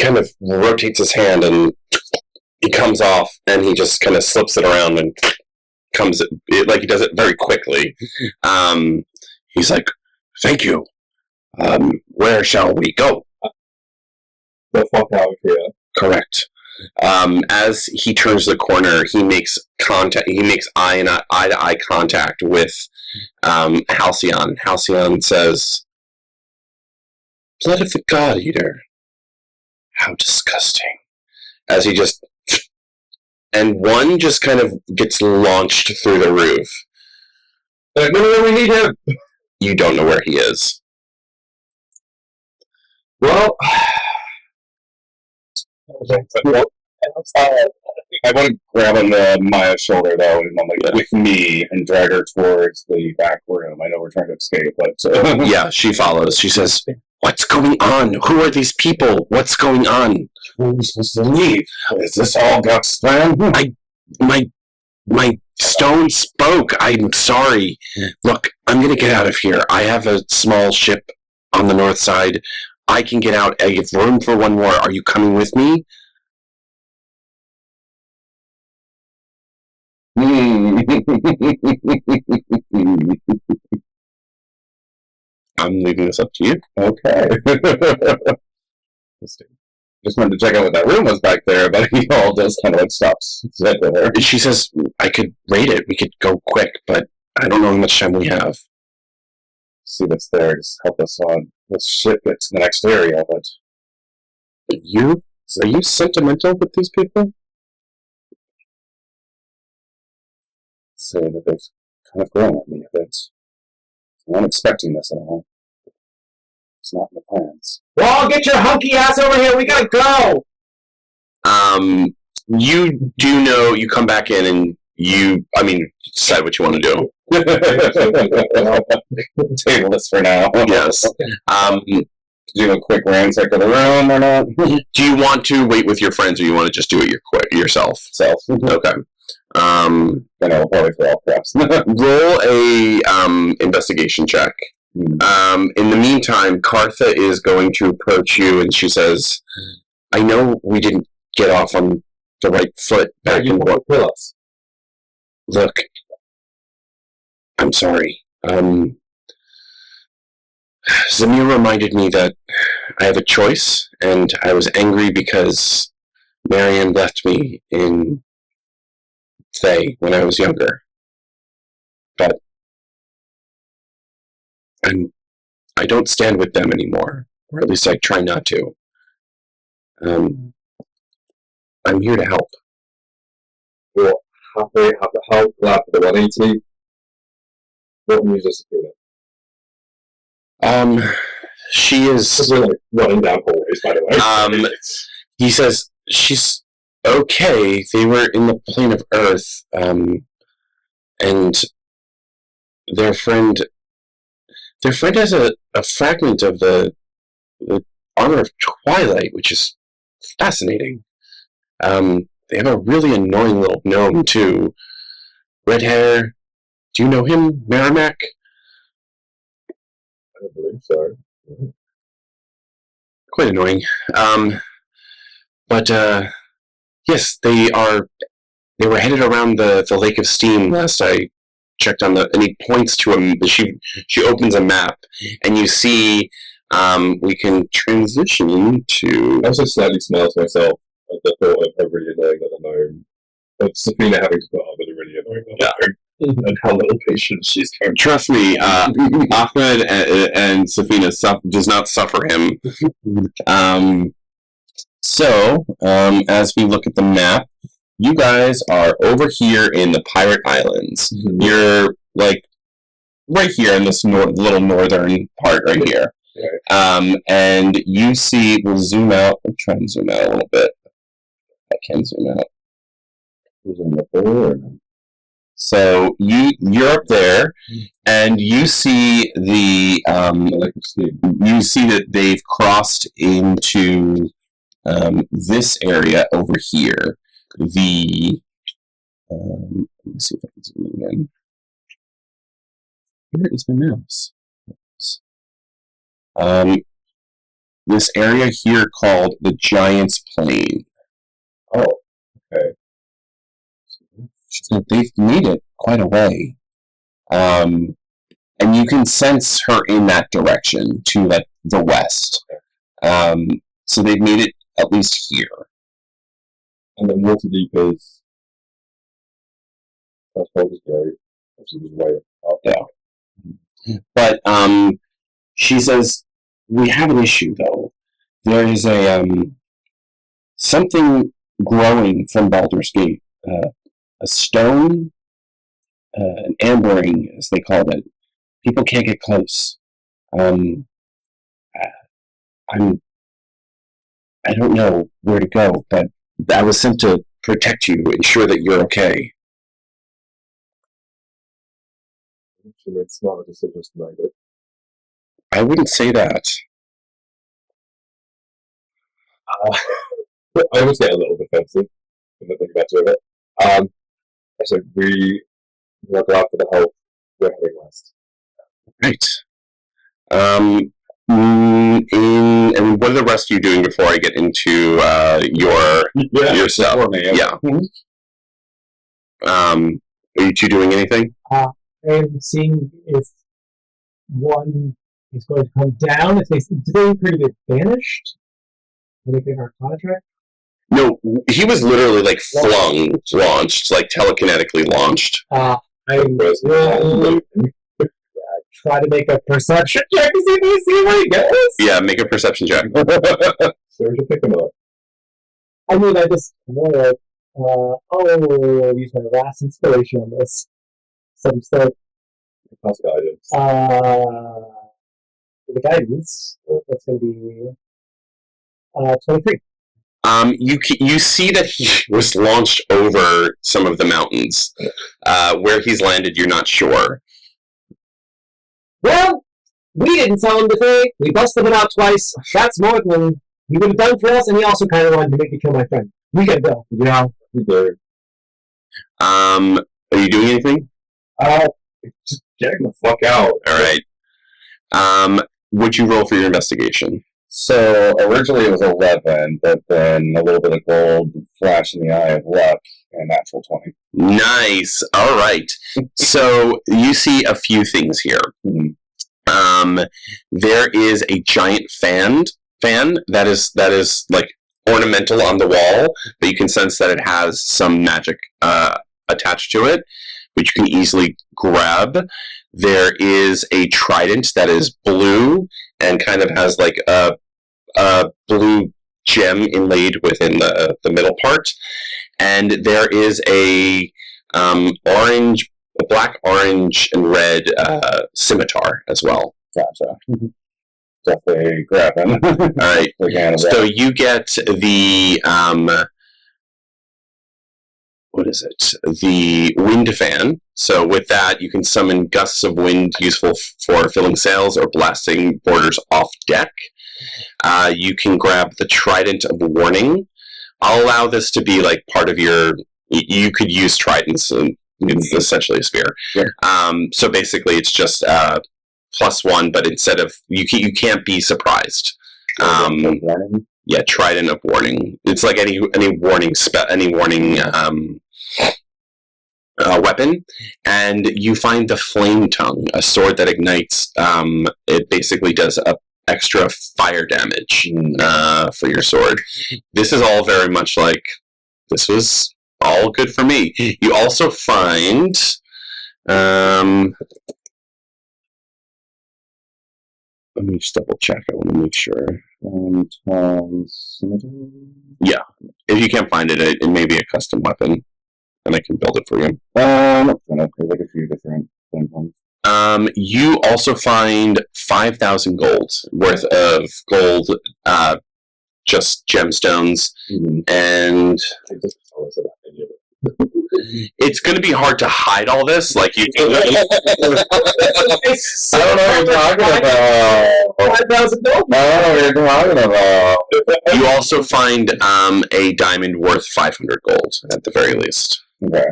kind of rotates his hand and he comes off, and he just kind of slips it around and comes like he does it very quickly. He's like, "Thank you. Where shall we go?" The fuck out of here. Correct. As he turns the corner, he makes contact. He makes eye-to-eye contact with Halcyon. Halcyon says, "Blood of the God Eater. How disgusting!" As he and one just kind of gets launched through the roof. No, we need him. You don't know where he is. Well, I want to grab on Maya's shoulder, though, and I'm like, with me, and drag her towards the back room. I know we're trying to escape, but... Yeah, she follows. She says, "What's going on? Who are these people? What's going on?" Who are we supposed to leave? Is this all Gut's plan? My stone spoke. I'm sorry. Look, I'm going to get out of here. I have a small ship on the north side. I can get out. I have room for one more. Are you coming with me? I'm leaving this up to you. Okay. Just wanted to check out what that room was back there, but he all just kind of like stops. She says, "I could raid it. We could go quick, but I don't know how much time we have." See what's there. Just help us on. Let's ship it to the next area, but... Are you sentimental with these people? Say that they've kind of grown on me a bit. I'm not expecting this at all. It's not in the plans. Well, get your hunky ass over here. We gotta go. You do know. You come back in and decide what you want to do. Table this for now. Yes. Do a quick ransack of the room or not? Do you want to wait with your friends, or you want to just do it yourself? Okay. Then I'll probably for all preps. Roll a investigation check. In the meantime, Kartha is going to approach you, and she says, "I know we didn't get off on the right foot back in what? Look, I'm sorry. Zamir reminded me that I have a choice, and I was angry because Marianne left me in Thay when I was younger. But I don't stand with them anymore, or at least I try not to. I'm here to help." Well, happy, have the help, glad for the 180. What news is it? She is... We're like running down hallways, by the way. He says, she's okay. They were in the plane of Earth, and their friend has a fragment of the armor of Twilight, which is fascinating. They have a really annoying little gnome, too. Red hair. Do you know him, Merrimack? I don't believe so. Quite annoying. But yes, they were headed around the Lake of Steam last I checked on and he points to him. She opens a map, and you see We can transition to. I also slightly smile to myself at the thought of her really annoying little gnome. Of Safina having to put up with a really annoying little gnome. And how little patience she's trying. Trust me, Ahmed and Safina does not suffer him. As we look at the map, you guys are over here in the Pirate Islands. Mm-hmm. You're like right here in this little northern part right here. Right. And you see, we'll zoom out. I'll try and zoom out a little bit. I can zoom out. So you're up there, and you see the you see that they've crossed into this area over here. Let me see if I can zoom in. Where is my mouse? This area here called the Giant's Plain. Oh, okay. So they've made it quite a way. And you can sense her in that direction to like the west. So they've made it at least here. And then Waterdeep is that's probably great. She was way up there. But she says, we have an issue though. There is a something growing from Baldur's Gate. A stone, an ambering, as they call it. People can't get close. I don't know where to go, but I was sent to protect you, ensure that you're okay. She made smarter decisions than I did. I wouldn't say that. I always get a little defensive when I think better of it. So we will go out for the help. We're heading west. Right. And what are the rest of you doing before I get into your stuff? Yeah. Are you two doing anything? I'm seeing if one is going to come down. If they pretty get banished, anything our contract. No, he was literally like launched, like telekinetically launched. I will try to make a perception check to see if we see where he goes. Yeah, make a perception check. So we should pick him up. I mean, I just I'll use my last inspiration on this. Some sort. Plus guidance. The guidance. That's going to be 23. You see that he was launched over some of the mountains. Where he's landed, you're not sure. Well, we didn't tell him to pay. We busted him out twice. That's more than he would have done for us, and he also kind of wanted to make me kill my friend. We gotta go. Yeah, we do. Are you doing anything? Just getting the fuck out. All right. What'd you roll for your investigation? So originally it was 11, but then a little bit of gold flash in the eye of luck and natural 20. Nice. All right. So you see a few things here. There is a giant fan that is like ornamental on the wall, but you can sense that it has some magic attached to it, which you can easily grab. There is a trident that is blue and kind of has like a blue gem inlaid within the middle part, and there is a black, orange, and red scimitar as well. Gotcha. Definitely grabbing. All right. So you get the what is it? The wind fan. So with that, you can summon gusts of wind useful for filling sails or blasting boarders off deck. You can grab the Trident of Warning. I'll allow this to be like part of your... You could use tridents, and it's essentially a spear. Sure. So basically it's just +1, but instead of... You can't be surprised. Yeah, Trident of Warning. It's like any warning weapon, and you find the Flame Tongue, a sword that ignites. It basically does extra fire damage for your sword. This is all very much like, this was all good for me. You also find... let me just double check. I want to make sure. Yeah. If you can't find it, it may be a custom weapon, and I can build it for you. There's like a few different things. You also find 5,000 gold worth of gold, just gemstones, and it's going to be hard to hide all this. Like you, I don't know what you're talking about. 5,000 gold. I don't know what you're talking about. You also find a diamond worth 500 gold at the very least. Okay.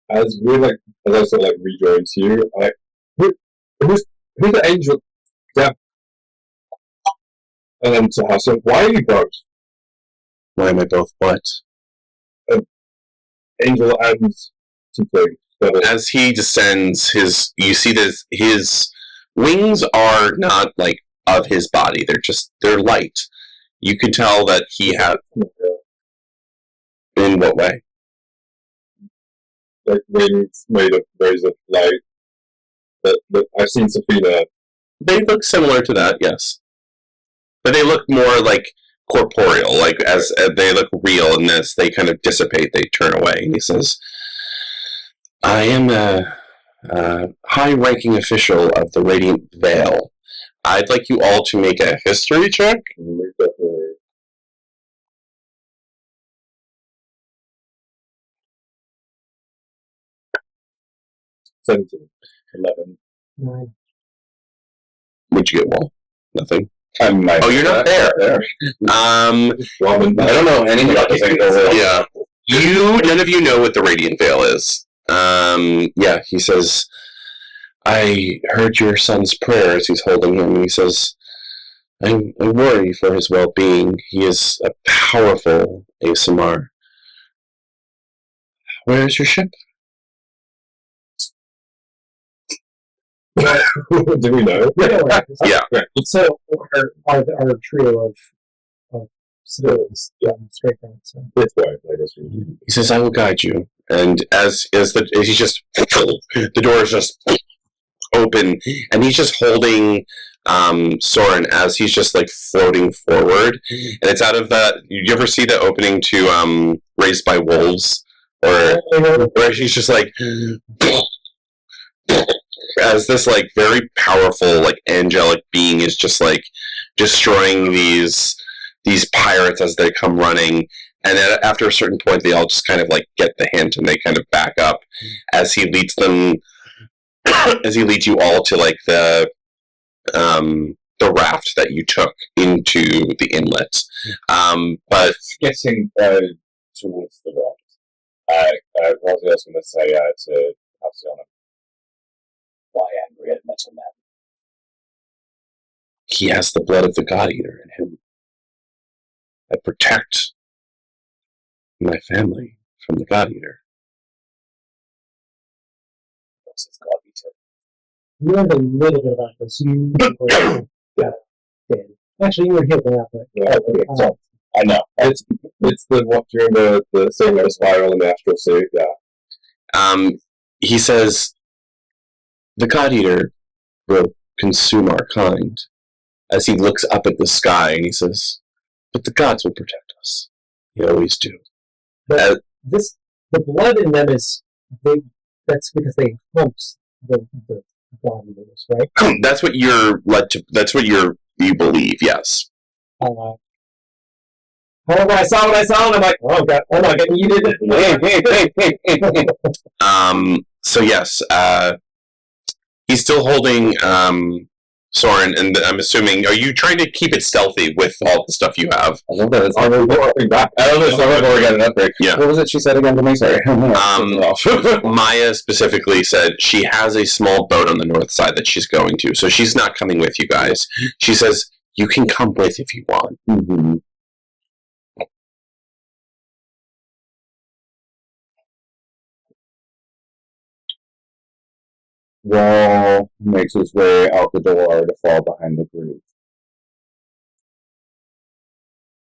As I sort of like rejoin to you, who's the angel? Yeah. And then to Hassan, why are you both? Why am I both what? Angel and something. As he descends, you see this, his wings are not like of his body. They're light. You can tell that he had. In what way? Like wings made of rays of light. That I've seen Safina. They look similar to that, yes, but they look more like corporeal. Like as they look real, and as they kind of dissipate, they turn away. And he says, "I am a high-ranking official of the Radiant Veil. I'd like you all to make a history check." Definitely. 17. 11. 9. What'd you get, Wall? Nothing. Oh, you're not there. I don't know anything about the same level. Yeah. None of you know what the Radiant Veil is. Yeah, he says, I heard your son's prayers. He's holding him. He says, I worry for his well-being. He is a powerful ASMR. Where is your ship? Do we know? Yeah. So our trio of civilians straight down. So. This way, I guess. He says, I will guide you. And as he's just, the door is just open, and he's just holding Soren as he's just like floating forward. And it's out of that, you ever see the opening to Raised by Wolves? Or where he's just like, as this like very powerful like angelic being is just like destroying these pirates as they come running, and then after a certain point they all just kind of like get the hint and they kind of back up as he leads them as he leads you all to like the raft that you took into the inlet. But Getting towards the raft, what was I going to say to Halcyon? Why angry at Metal Man? he has the blood of the God Eater in him. I protect my family from the God Eater. What's his God Eater? You learned a little bit about this. You were, actually, you were here for that, but So, I know. It's the what during the Singular Spiral and the Astral Sea, yeah. He says, the God Eater will consume our kind. As he looks up at the sky and he says, but the gods will protect us. They always do. But the blood in them is, that's because they host the God Eaters, right? That's what you're led to, that's what you believe, yes. However, I saw what I saw, and I'm like, oh God, I'm not getting eaten. So yes, he's still holding Soren, and I'm assuming, are you trying to keep it stealthy with all the stuff you have? I love that it's back. I love this. We're getting up there. Yeah. What was it she said again to me? Sorry. Maya specifically said she has a small boat on the north side that she's going to, so she's not coming with you guys. She says, you can come with if you want. Mm-hmm. Wall makes his way out the door to fall behind the group.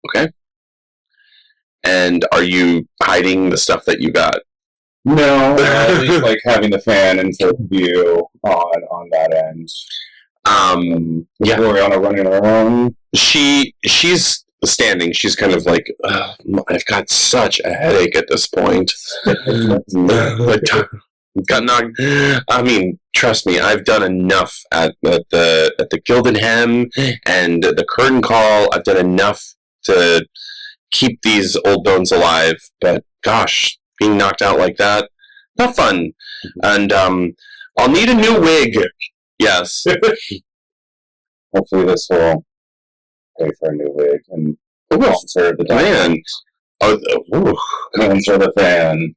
Okay. And are you hiding the stuff that you got? No, at least like having the fan in full view on that end. Yeah. Gloriana running around. She's standing. She's kind of like, I've got such a headache at this point. Like, got knocked. I mean, trust me, I've done enough at the Gilded Hem and the Curtain Call. I've done enough to keep these old bones alive. But gosh, being knocked out like that, not fun. And I'll need a new wig. Yes. Hopefully this will pay for a new wig and sponsor the man. Sponsor the fan.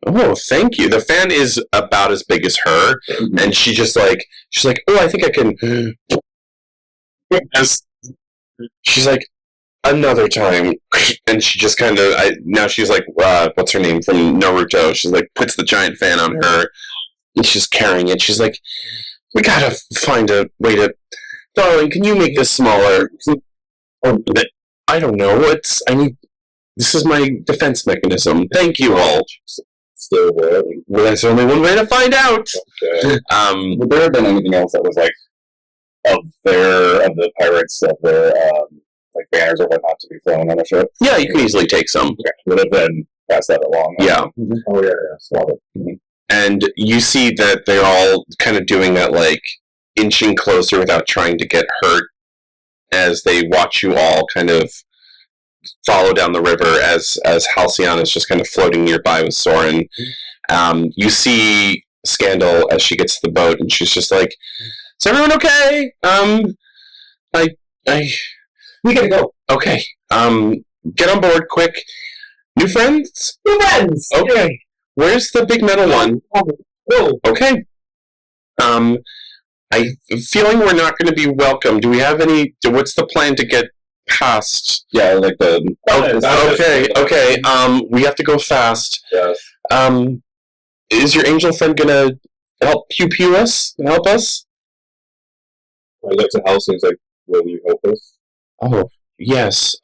Oh, thank you. The fan is about as big as her, and she's like, oh, I think I can. She's like, another time, and she just kind of. Now she's like, what's her name from Naruto? She's like, puts the giant fan on her, and she's carrying it. She's like, we gotta find a way to. Darling, can you make this smaller? Oh, I don't know. This is my defense mechanism. Thank you all. Still there. Well, that's only one way to find out. Okay. Would there have been anything else that was like of the pirates of their like banners or whatnot to be flown on the ship? Yeah, you can easily take some. Okay. Would have been pass that along. Yeah. Mm-hmm. Oh yeah. Love it. Mm-hmm. And you see that they're all kind of doing that, like inching closer without trying to get hurt, as they watch you all kind of follow down the river as Halcyon is just kind of floating nearby with Soren. You see Scandal as she gets to the boat, and she's just like, "Is everyone okay? We gotta go. Okay. Get on board quick. New friends? New friends! Okay. Where's the big metal one? Oh. Okay. I'm feeling we're not going to be welcome. Do we have any? What's the plan to get past? Yeah, like the. Okay. We have to go fast. Yes. Is your angel friend gonna help pew us? Help us? I look to Halcyon. He's like, "Will you help us?" Oh yes.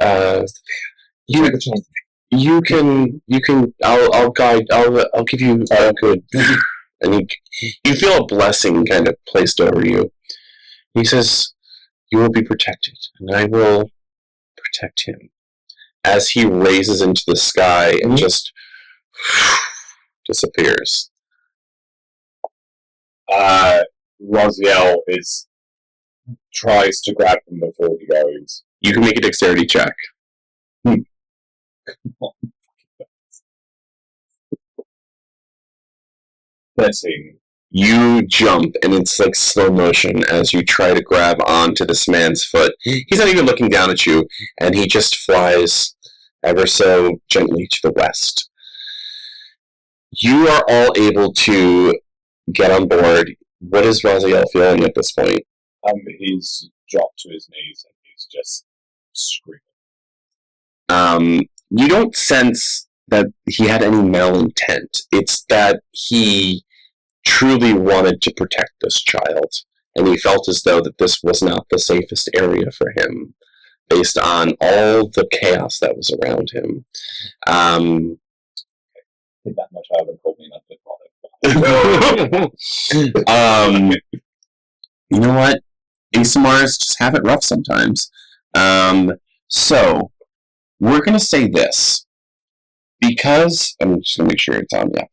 You can. I'll guide. I'll give you a good. And you feel a blessing kind of placed over you. He says, "You will be protected, and I will protect him." As he raises into the sky and just disappears. Raziel tries to grab him before he goes. You can make a dexterity check. Blessing. You jump, and it's like slow motion as you try to grab onto this man's foot. He's not even looking down at you, and he just flies ever so gently to the west. You are all able to get on board. What is Raziel feeling at this point? He's dropped to his knees, and he's just screaming. You don't sense that he had any malintent. It's that he truly wanted to protect this child, and he felt as though that this was not the safest area for him, based on all the chaos that was around him. That much I haven't told me nothing. You know what? ASMRs just have it rough sometimes. So we're gonna say this because I'm just gonna make sure it's on. Yeah.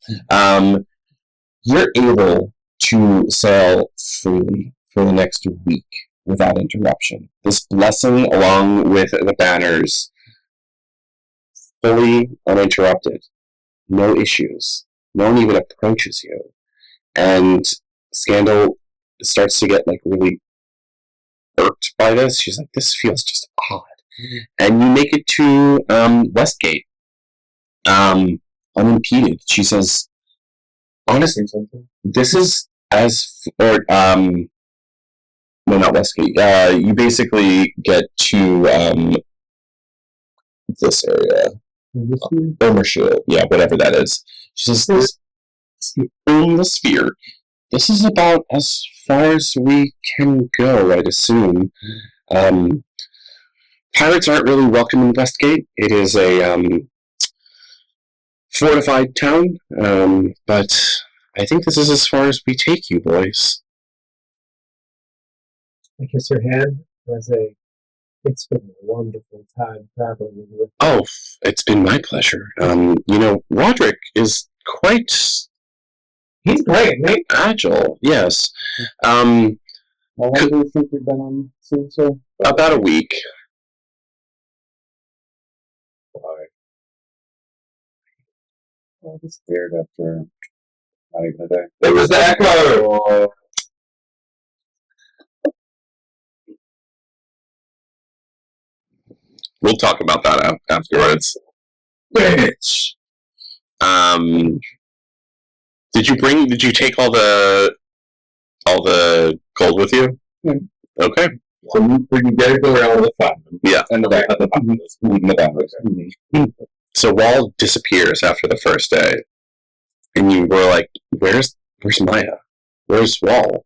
You're able to sail freely for the next week without interruption. This blessing, along with the banners, fully uninterrupted. No issues. No one even approaches you. And Scandal starts to get like really irked by this. She's like, this feels just odd. And you make it to Westgate unimpeded. She says, honestly, this is no, not Westgate. You basically get to this area. Shield. Yeah, whatever that is. She says, the sphere. This is about as far as we can go, I'd assume. pirates aren't really welcome in Westgate. It is a fortified town, but I think this is as far as we take you, boys. I kiss her hand and I say, it's been a wonderful time traveling with you. Oh, it's been my pleasure. Roderick is quite He's great, mate. agile, yes. How long do you think we've been on scene, sir? About a week. Why? I disappeared after not even a day. It was the echo! We'll talk about that afterwards. Bitch! Did you take all the gold with you? Yeah. Okay. So we can get it around the fun. Yeah. And the back of the fun. In the back. So Wall disappears after the first day, and you were like, "Where's Maya? Where's Wall?"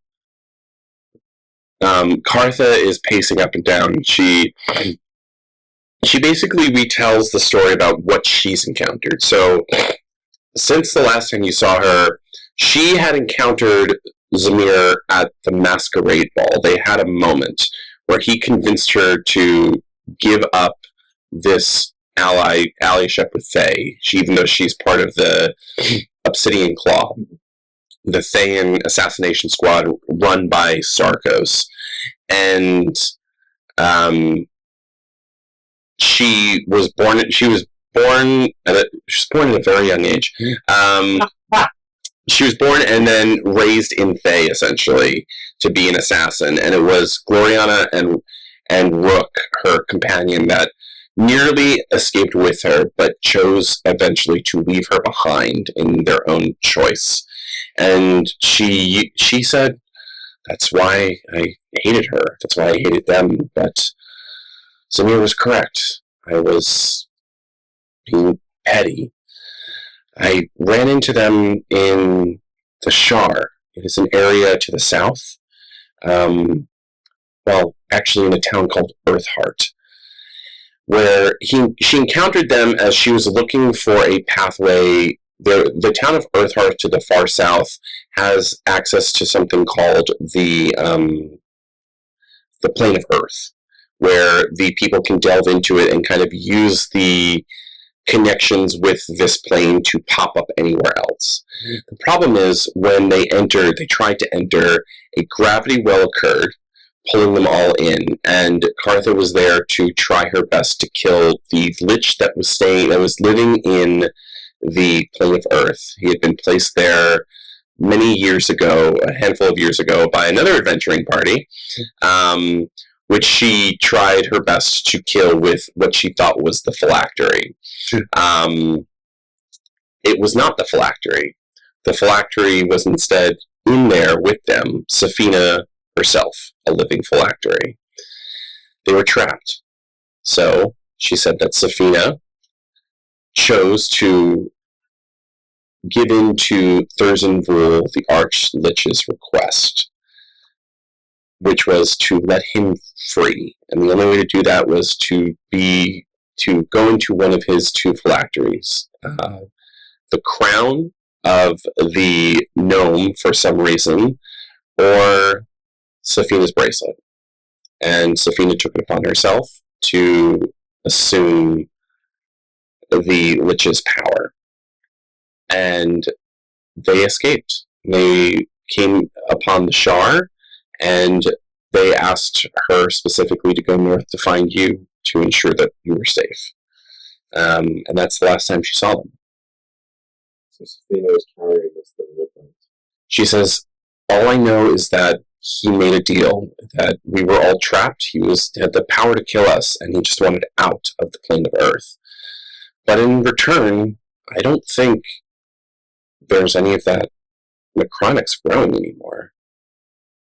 Cartha is pacing up and down. She basically retells the story about what she's encountered. So, since the last time you saw her, she had encountered Zamir at the masquerade ball. They had a moment where he convinced her to give up this allyship with Faye, even though she's part of the Obsidian Claw, the Thayan assassination squad run by Sarkos. And she was born at a very young age. She was born and then raised in Fae, essentially, to be an assassin. And it was Gloriana and Rook, her companion, that nearly escaped with her, but chose eventually to leave her behind in their own choice. And she said, that's why I hated her. That's why I hated them. But Zamir was correct. I was being petty. I ran into them in the Shar. It is an area to the south. Actually in a town called Earthheart, where she encountered them as she was looking for a pathway. The town of Earthheart to the far south has access to something called the Plane of Earth, where the people can delve into it and kind of use the connections with this plane to pop up anywhere else. The problem is, when they tried to enter, a gravity well occurred, pulling them all in, and Cartha was there to try her best to kill the Lich that was living in the Plane of Earth. He had been placed there many years ago, a handful of years ago, by another adventuring party, which she tried her best to kill with what she thought was the phylactery. It was not the phylactery. The phylactery was instead in there with them, Safina herself, a living phylactery. They were trapped. So she said that Safina chose to give in to Thurzenvul, the Arch-Lich's request, which was to let him free. And the only way to do that was to go into one of his two phylacteries. The crown of the gnome, for some reason, or Safina's bracelet. And Safina took it upon herself to assume the Lich's power. And they escaped. They came upon the Shar, and they asked her specifically to go north to find you to ensure that you were safe. And that's the last time she saw them. So Safina was carrying this thing with them. She says, all I know is that he made a deal, that we were all trapped. He had the power to kill us, and he just wanted out of the plane of Earth. But in return, I don't think there's any of that necronics growing anymore.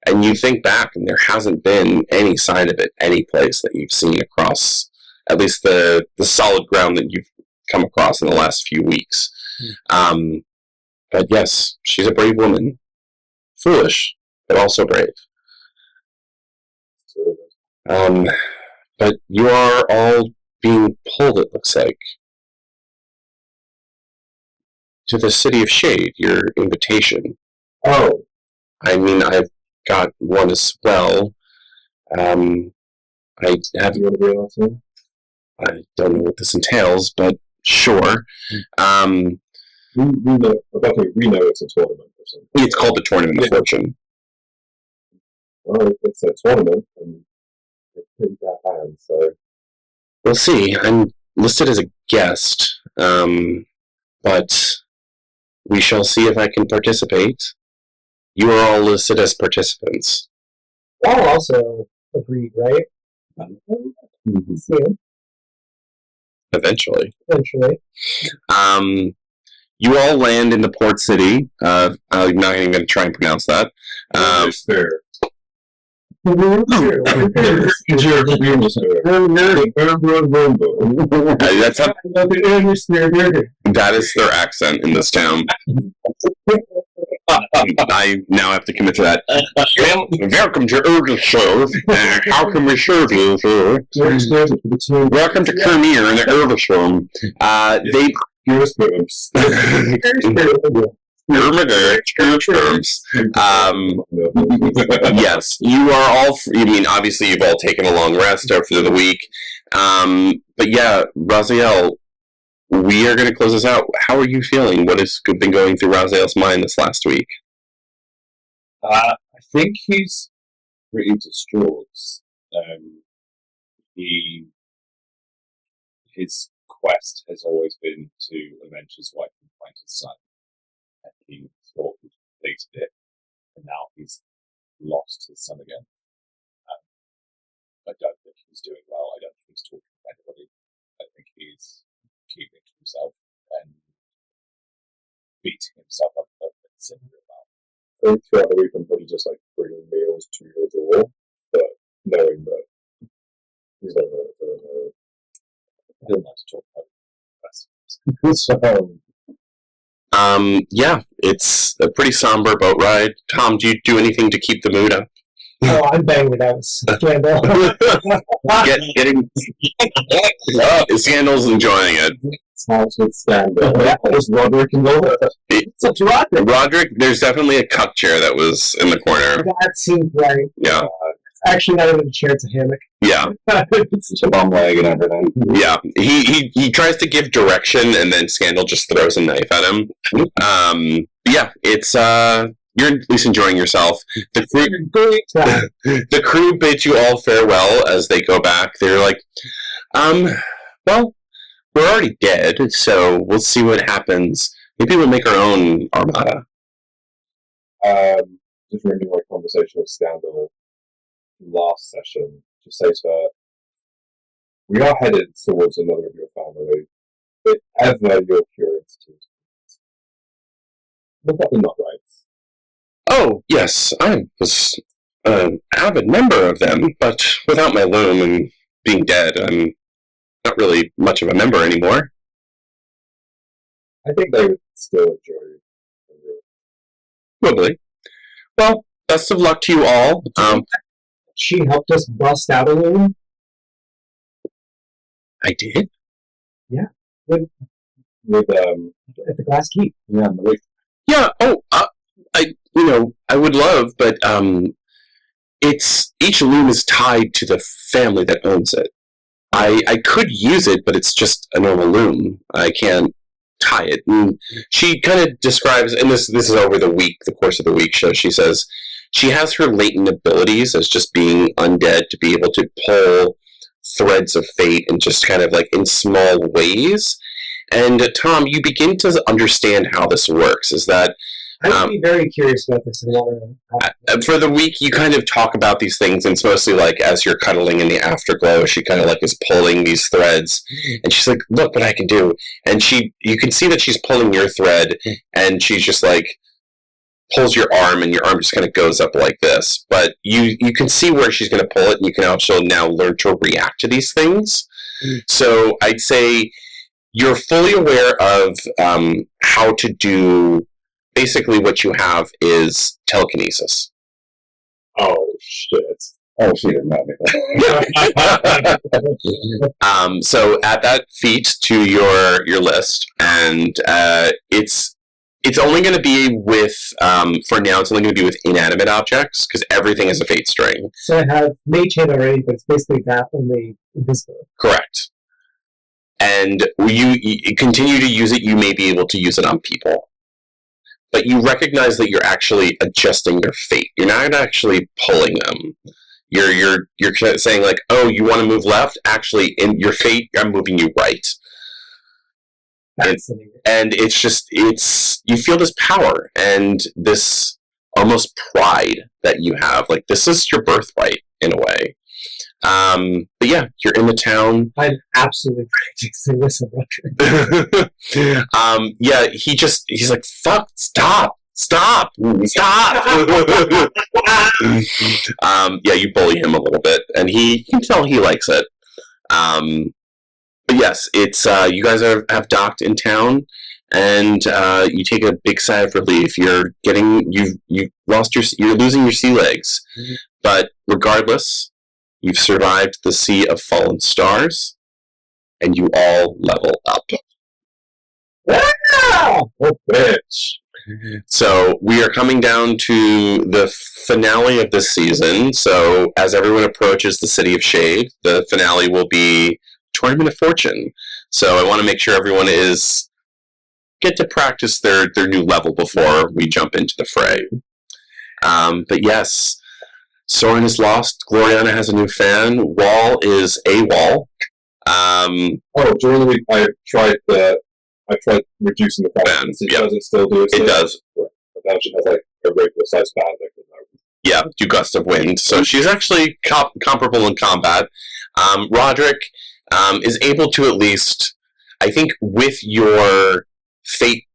And you think back, and there hasn't been any sign of it any place that you've seen across, at least the solid ground that you've come across in the last few weeks. But yes, she's a brave woman. Foolish, but also brave. But you are all being pulled, it looks like, to the City of Shade, your invitation. Oh, I mean, I've got one as well. I have. you want to be on that? I don't know what this entails, but sure. We know it's a tournament or something. It's called the Tournament of Fortune. Well, it's a tournament, and it's pretty bad hand, so. We'll see. I'm listed as a guest, but we shall see if I can participate. You are all listed as participants. Paul also agreed, right? See him Eventually. eventually. You all land in the port city. I'm not even going to try and pronounce that. Spirit. That is their accent in this town. I now have to commit to that. Welcome to Ergelshire. How can we serve you, sir? Welcome to Kermere in the Ergelshire. They. Yes, you are all. I mean, obviously, you've all taken a long rest after the week. But yeah, Raziel, we are going to close this out. How are you feeling? What has been going through Raziel's mind this last week? I think he's pretty distraught. His quest has always been to avenge his wife and find his son. And he thought he'd completed it, and now he's lost his son again. I don't think he's doing well. I don't think he's talking to anybody. I think he's keeping to himself and beating himself up over it about. I think throughout the week I'm probably just like bringing meals to your door, but knowing that he's not going to I don't like to talk about Yeah, it's a pretty somber boat ride. Tom, do you do anything to keep the mood up? Oh, I'm banging it out. Scandal. Scandal's enjoying it. Smells with Scandal. Yeah, there's Roderick and over. It's up to Roderick. Roderick, there's definitely a cup chair that was in the corner. That seemed right. Yeah. Actually, not even a chair, it's a hammock. Yeah. It's a bum leg and everything. Yeah. He tries to give direction and then Scandal just throws a knife at him. Yeah, it's you're at least enjoying yourself. The crew bids you all farewell as they go back. They're like, well, we're already dead, so we'll see what happens. Maybe we'll make our own armada. Just remembering my conversation with Scandal last session, just say to her, we are headed towards another of your family. If ever you're curious to look up the Not Rights. Oh, yes, I was an avid member of them, but without my loom and being dead, I'm not really much of a member anymore. I think they would still enjoy you. Probably. Well, best of luck to you all. She helped us bust out a loom. I did? Yeah. With at the Glass Keep. Yeah, Yeah, I would love, but it's each loom is tied to the family that owns it. I could use it, but it's just a normal loom. I can't tie it. And she kind of describes, and this is over the course of the week, so she says she has her latent abilities as just being undead to be able to pull threads of fate and just kind of like in small ways. And Tom, you begin to understand how this works, is that I would be very curious about this in the long run. for the week, you kind of talk about these things, and it's mostly like as you're cuddling in the afterglow, she kind of like is pulling these threads, and she's like, "Look what I can do!" And you can see that she's pulling your thread, and she's just like pulls your arm, and your arm just kind of goes up like this. But you can see where she's going to pull it, and you can also now learn to react to these things. So I'd say you're fully aware of how to do. Basically, what you have is telekinesis. Oh, shit. Oh, she didn't know me. So add that feat to your list, and it's only going to be with for now. It's only going to be with inanimate objects because everything is a fate string. So I have Mage Hand already, but it's basically that only invisible. Correct. And you continue to use it. You may be able to use it on people, but you recognize that you're actually adjusting their fate. You're not actually pulling them. You're saying like, oh, you want to move left? Actually, in your fate, I'm moving you right. And it's you feel this power and this almost pride that you have. Like this is your birthright in a way. But yeah, you're in the town. I'm absolutely practicing this on yeah, he's like, fuck, stop. Yeah, you bully him a little bit, and you can tell he likes it. But yes, it's you guys have docked in town, and you take a big sigh of relief. You're losing your sea legs, but regardless, you've survived the sea of fallen stars, and you all level up. Oh, bitch. So we are coming down to the finale of this season. So as everyone approaches the City of Shade, the finale will be Tournament of Fortune. So I want to make sure everyone get to practice their new level before we jump into the fray. But yes, Soren is lost. Gloriana has a new fan. Wall is AWOL. During the week I tried reducing the fan. Does it still do it? It does. But now she has like a regular sized fan. Yeah, do gust of wind. So she's actually comparable in combat. Roderick is able to at least, I think, with your fate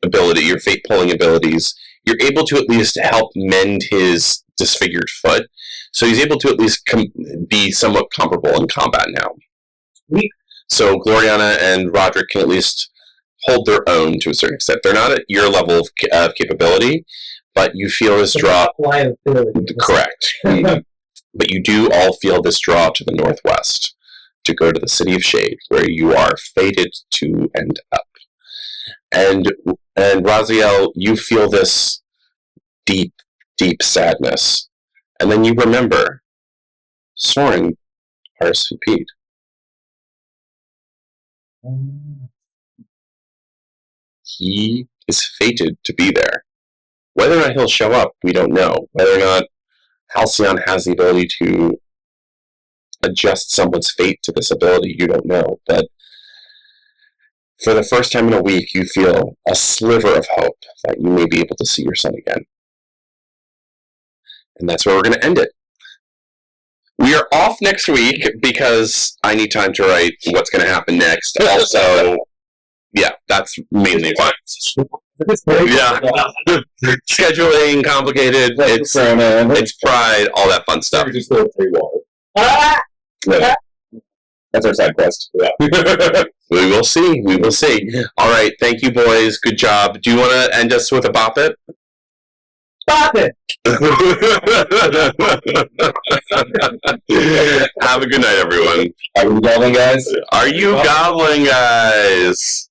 ability, your fate pulling abilities, you're able to at least help mend his disfigured foot. So he's able to at least be somewhat comparable in combat now. So Gloriana and Roderick can at least hold their own to a certain extent. They're not at your level of capability, but you feel this draw. Correct. But you do all feel this draw to the northwest to go to the City of Shade, where you are fated to end up. And Raziel, you feel this deep, deep sadness. And then you remember Soren RSVP'd. He is fated to be there. Whether or not he'll show up, we don't know. Whether or not Halcyon has the ability to adjust someone's fate to this ability, you don't know. But for the first time in a week, you feel a sliver of hope that you may be able to see your son again. And that's where we're going to end it. We are off next week because I need time to write what's going to happen next. Also, yeah, that's mainly why. Yeah. Scheduling, complicated, it's pride, all that fun stuff. Just a little free water. That's our side quest. Yeah. We will see. All right, thank you, boys. Good job. Do you want to end us with a bop it? Bop it! Have a good night, everyone. Are you goblin guys? Are you goblin guys?